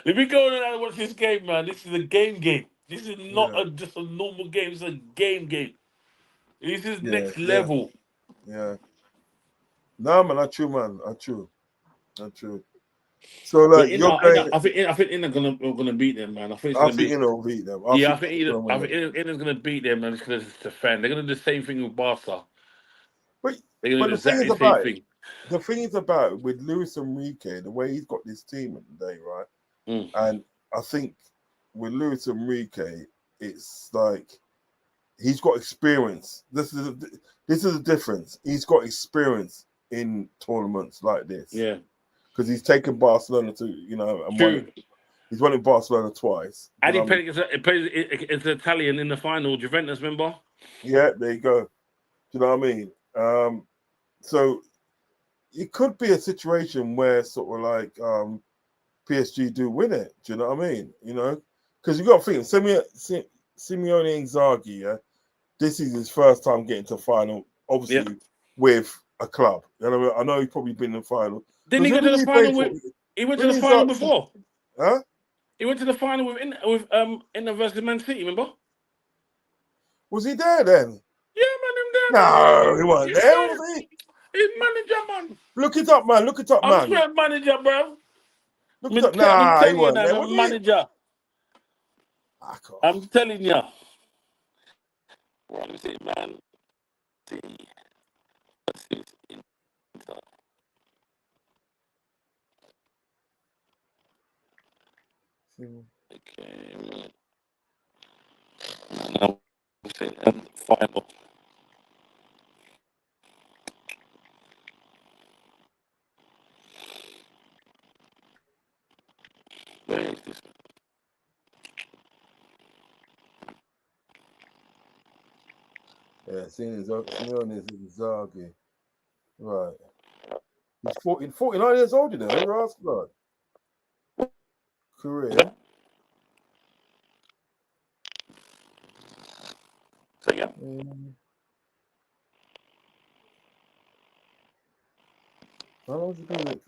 Let me go and watch this game, man. This is a game. This is not just a normal game. It's a game. This is next level. Yeah. No, man, that's true, man. That's true. So, like, I think Inter gonna beat them, man. I think Inter will beat them. I think Inter's gonna beat them, and it's gonna defend. They're gonna do the same thing with Barca. But the thing is about with Luis Enrique, the way he's got this team at the day, right? And I think with Luis Enrique, it's like he's got experience. This is the difference. He's got experience in tournaments like this. Yeah. Because he's taken Barcelona to, you know, and he's won in Barcelona twice. And he played it's Italian in the final, Juventus, remember? Yeah, there you go. Do you know what I mean? So it could be a situation where sort of like PSG do win it. Do you know what I mean? You know, because you got to think Simeone Inzaghi. Yeah, this is his first time getting to final, obviously with a club. You know, I know he's probably been in the final. Didn't he go to the final he went to the final before? Huh? He went to the final with Inter versus Man City, remember? Was he there then? Yeah, man, him there. No, he wasn't there, was he? He's manager, man. Look it up, man. I'm straight manager, bro. Look it up. Nah, he wasn't there. I'm a manager. I'm telling you. What is it, man? Okay, man. I'm saying final. Where is this? Yeah, Simeone Inzaghi. Right. He's 49 years old, you know. Rascal. Career. So yeah. How long has he been at?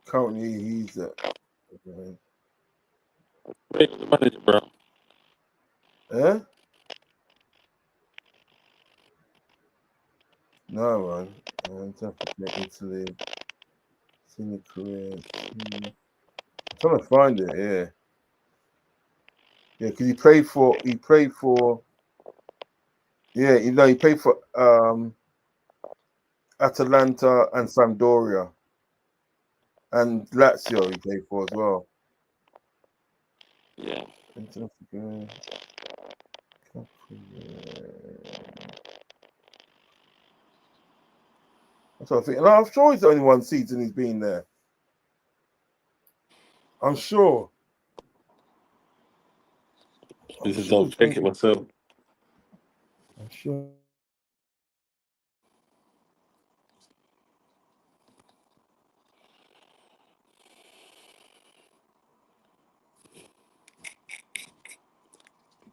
Currently, he's at. Wait, the manager, bro. Eh? No, man. I'm trying to get Italy. Senior career. I'm trying to find it. Yeah. Yeah, because he played for. Yeah, he played for Atalanta and Sampdoria, and Lazio. He played for as well. Yeah. That's what I think. And I'm sure it's only one season he's been there. I'm sure. This is I'll check it myself. I'm sure.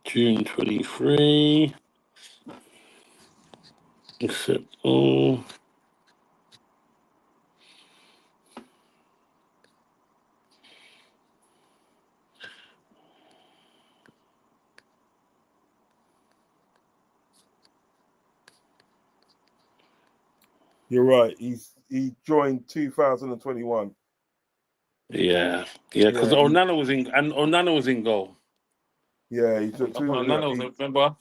June 23. Except all. You're right. He joined 2021. Yeah, because Onana was in goal. Yeah, he's got two. Onana was remember.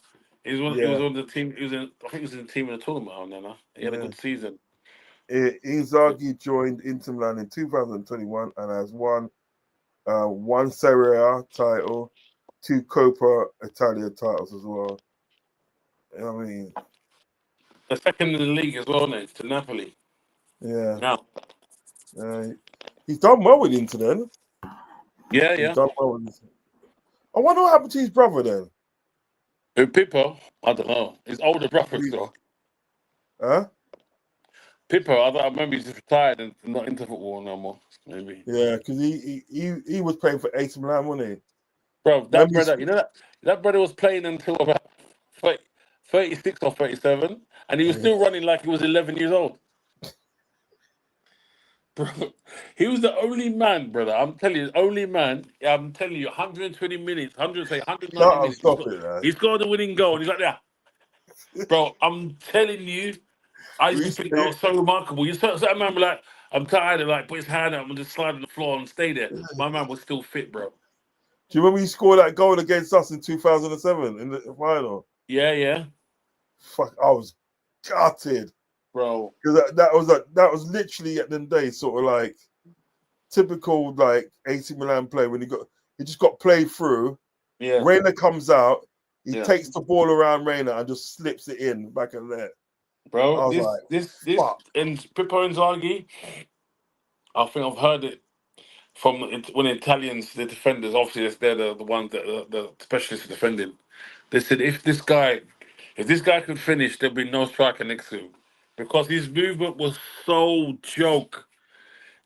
He was Yeah. on the team. He was in. I think he was in the team in the tournament. Onana. He had a good season. Inzaghi joined Inter Milan in 2021 and has won one Serie A title, 2 Coppa Italia titles as well. I mean, The second in the league as well next to Napoli. yeah. Now. He's done well with Inter then. Yeah. He's done well with Inter. I wonder what happened to his brother then. Who, Pippo? I don't know. His older brother still. Huh? Pippo, I remember he's just retired and not into football no more. Maybe. Yeah, because he was playing for AC Milan, wasn't he? Bro, that brother, you know that brother was playing until about 36 or 37, and he was still running like he was 11 years old. Bro, he was the only man, brother. I'm telling you, only man. I'm telling you, 120 minutes, 190 minutes. He scored the winning goal, and he's like, yeah. Bro, I'm telling you, I used to think that was so remarkable. You saw that man be like, I'm tired, and like put his hand up and just slide on the floor and stay there. My man was still fit, bro. Do you remember he scored that goal against us in 2007 in the final? Yeah. Fuck, I was gutted, bro. Because that was literally at the day sort of like typical like AC Milan play when he just got played through. Yeah. Reina comes out, he takes the ball around Reina and just slips it in back of the net. Bro, this and Pippo Inzaghi, I think I've heard it from when the Italians, the defenders, obviously they're the ones that the specialists are defending. They said if this guy could finish, there'd be no striker next to him because his movement was so joke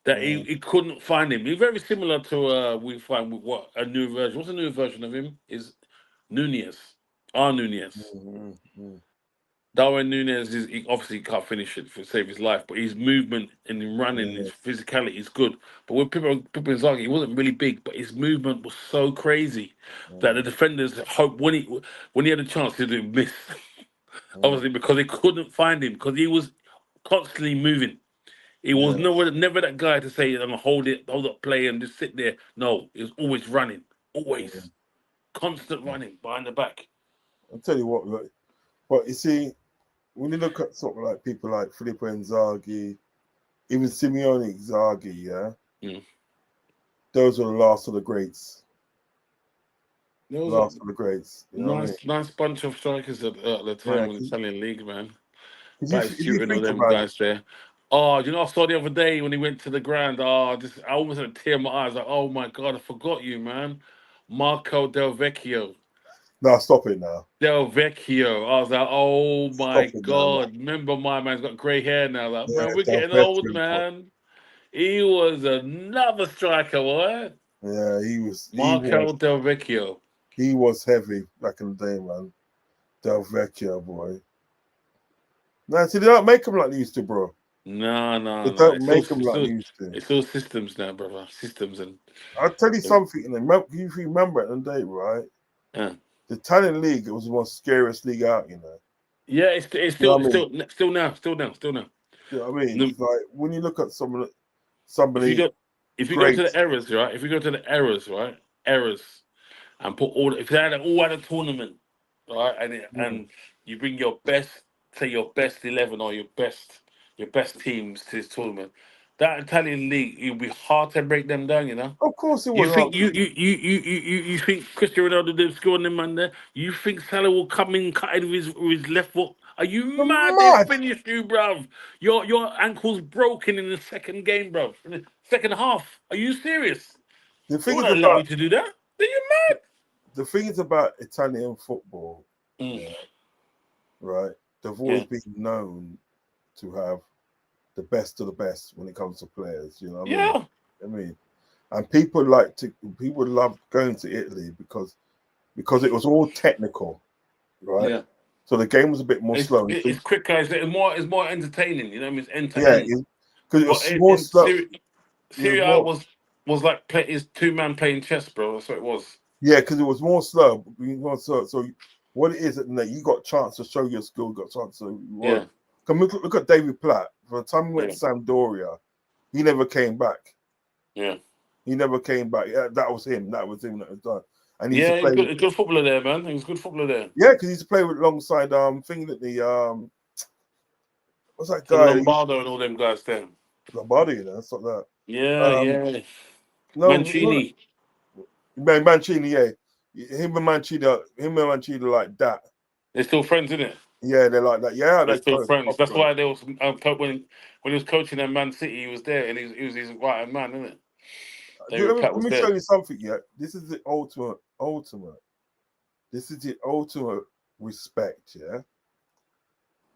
that he couldn't find him. He's very similar to we find with what a new version. What's a new version of him? Is Nunez, Nunez. Darwin Nunez he obviously can't finish it to save his life, but his movement and his running, his physicality is good. But with Pippo Inzaghi, he wasn't really big, but his movement was so crazy that the defenders hope when he had a chance to miss. Obviously, because they couldn't find him because he was constantly moving. He was never that guy to say, "I'm gonna hold up, play, and just sit there." No, he was always running, always constant running behind the back. I'll tell you what, like, but you see, when you look at sort of like people like Filippo Inzaghi, even Simeone Inzaghi, those are the last of the greats. Last of the greats. You know Nice bunch of strikers at the time in the Italian league, man. If you shooting all think them about guys there. Oh, you know, I saw the other day when he went to the ground. I almost had a tear in my eyes. Like, oh my god, I forgot you, man. Marco Del Vecchio. No, stop it now. Del Vecchio. I was like, oh my god. Remember, my man's got grey hair now. Like, man, we're getting old, man. He was another striker, boy. Yeah, he was. Marco Del Vecchio. He was heavy back in the day, man. Del Vecchio, boy. No, see, they don't make him like they used to, bro. No. They don't It's make him like all, they used to. it's all systems now, brother. Systems and I'll tell you something. If you remember at the day, right? yeah. The Italian league, it was the most scariest league out, you know. Yeah, it's You know still what I mean? still now. You know what I mean? No, It's like when you look at if you somebody go if you go to great. the errors, right? If you go to the errors, right? Errors and put all if they had all had a tournament, right? And you bring your best, say your best 11 or your best teams to this tournament. That Italian league, it'll be hard to break them down, you know. Of course, it You was hard. think you think Cristiano Ronaldo did score on them man there? You think Salah will come in cutting with his left foot? Are you You're mad? They mad. finished you, bruv. Your ankle's broken in the second game, bruv. In the second half. Are you serious? The They thing would is not allow about you to do that. Are you mad? the thing is about Italian football, Mm. right? They've always Yeah. been known to have the best of the best when it comes to players. You know what Yeah. I mean, and people love going to Italy because it was all technical, right? Yeah. So the game was a bit more slow. It's quicker. It's more entertaining. You know what I mean? It's Yeah, entertaining. because it But was more slow. Serie It A was was like is two-man playing chess, bro. That's what it was. Yeah, because it was more slow. So what it is, that you got a chance to show your skill, got a chance to work. Yeah. Come look at David Platt. From the time he went Yeah. to Sampdoria, he never came back. Yeah. He never came back. Yeah, that was him. That was done. And he used Yeah, to play. a good footballer there, man. He was a good footballer there. Yeah, because he used to play alongside thing that the what's that So guy? Lombardo and all them guys there. Lombardi, you know, stuff like that. Yeah. No, Mancini. Mancini, yeah. Him and Mancini like that. They're still friends, isn't it? Yeah, they're like that. Yeah, They're they're still close. friends. That's Close. why they was when he was coaching at Man City, he was there, and he was his right hand man, isn't it? David Platt Let was me there. show you something. Yeah, this is the ultimate. This is the ultimate respect. Yeah,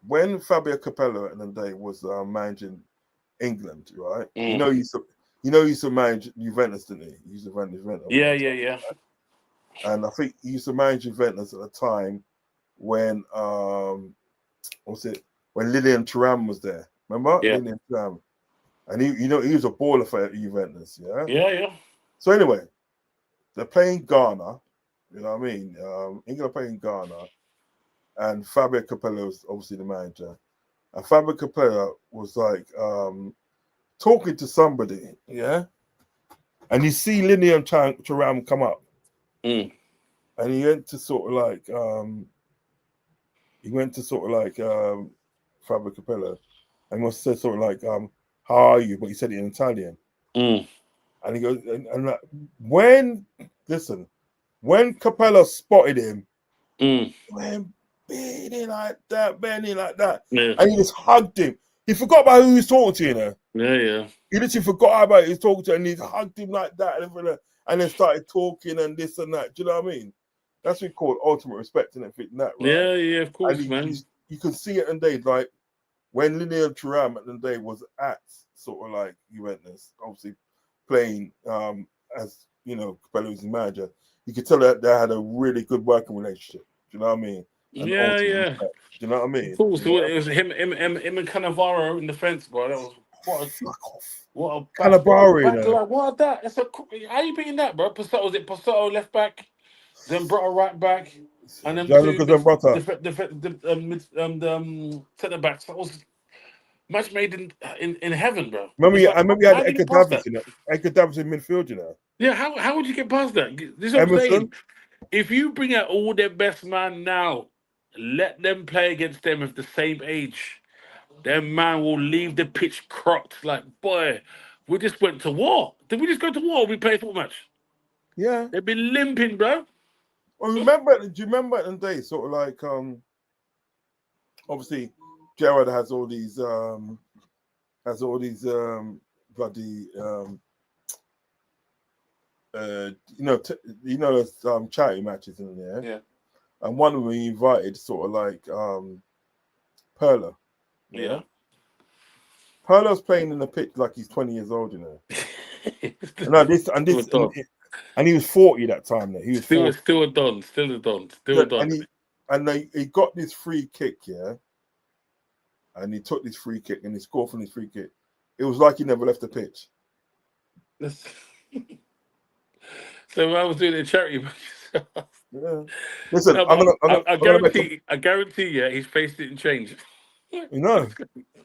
when Fabio Capello in the day was managing England, right? Mm. You know, he used to manage Juventus, didn't he? He used to manage Juventus. Yeah. And I think he used to manage Juventus at a time when when Lilian Thuram was there. Remember? Yeah. Lilian Thuram. And he was a baller for Juventus, yeah? Yeah. So anyway, they're playing Ghana, you know what I mean? England are playing Ghana, and Fabio Capello was obviously the manager. And Fabio Capello was like talking to somebody, yeah? And you see Lilian Thuram come up. Mm. And he went to sort of like Fabio Capello, and must say sort of like how are you? But he said it in Italian. Mm. And he goes, and like, when Capello spotted him, went Benny like that, Yeah. and he just hugged him. He forgot about who he was talking to, you know. Yeah. He literally forgot about who he was talking to, and he hugged him like that, and then started talking and this and that. Do you know what I mean? That's what we call ultimate respect and everything, that, right? Yeah, of course, man. You can see it in days like when Lilian Thuram at the day was at sort of like Juventus, obviously playing as you know, Capello was his manager. You could tell that they had a really good working relationship. Do you know what I mean? And Yeah. respect. Do you know what I mean? Of course, it was him and Cannavaro in defence, bro. That was what a Cannavaro, you know. What that? That's how you beating that, bro? Passato left back, Zambrotta right back, and then the centre backs. That was match made in heaven, bro. Remember, you had Edgar Davids, that? you know. Edgar Davids in midfield, you know. Yeah, how would you get past that? This is what I'm saying. If you bring out all their best man now, let them play against them of the same age. Their man will leave the pitch crocked. Like, boy, we just went to war. Did we just go to war or we play a football match? Yeah. They've been limping, bro. Well, do you remember in the day, sort of like obviously Gerard has all these bloody charity matches in there. Yeah. And one of them we invited sort of like Perla. Yeah. Perla's playing in the pitch like he's 20 years old, you know. and he was 40 that time. That he was 40. Still a don. And he got this free kick, yeah. And he took this free kick and he scored from this free kick. It was like he never left the pitch. So I was doing a charity. Yeah. Listen, No, I guarantee you, his face didn't change. You know,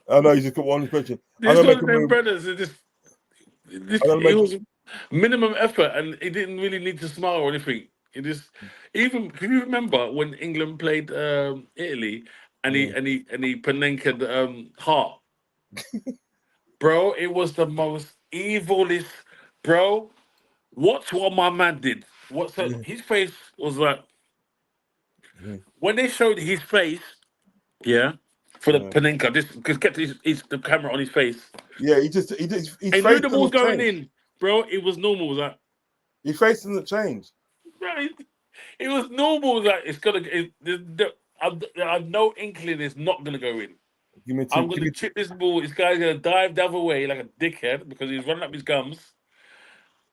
I know you just got one question. This one of them brothers, it was minimum effort, and he didn't really need to smile or anything. It just even. Can you remember when England played Italy, and he Panenka heart, bro? It was the most evilest, bro. Watch what my man did. His face was like when they showed his face, yeah, for the Panenka, just kept the camera on his face. Yeah, he knew the ball was going in, bro. It was normal. It was like his face didn't change. Right, it was normal. Like it's gonna. I've no inkling it's not gonna go in. I'm gonna chip this ball. This guy's gonna dive the other way like a dickhead because he's running up his gums.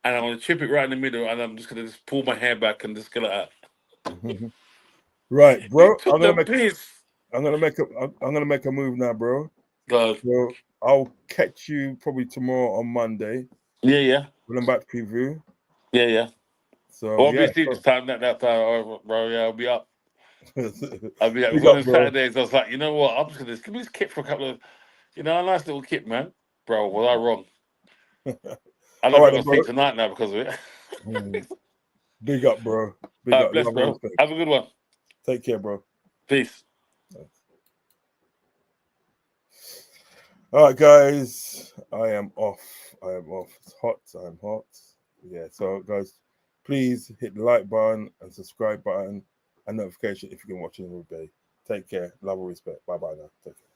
And I'm gonna chip it right in the middle, and I'm just gonna pull my hair back and just go like that. Right, bro. I'm gonna make a move now, bro. God. So I'll catch you probably tomorrow on Monday. Yeah. When I'm back to preview. Yeah. So obviously this time that time, bro. Yeah, I'll be up. I'll be up. Big One up, of the Saturdays, I was like, you know what? I'm just gonna give me this kit for a couple of, a nice little kit, man. Bro, was I wrong? I don't think I'll sleep tonight now because of it. Big up, bro. Big up. Bless, bro. Have a good one. Take care, bro. Peace. All right, guys. I am off. It's hot. I'm hot. Yeah. So, guys, please hit the like button and subscribe button and notification if you can watch it every day. Take care. Love and respect. Bye-bye now. Take care.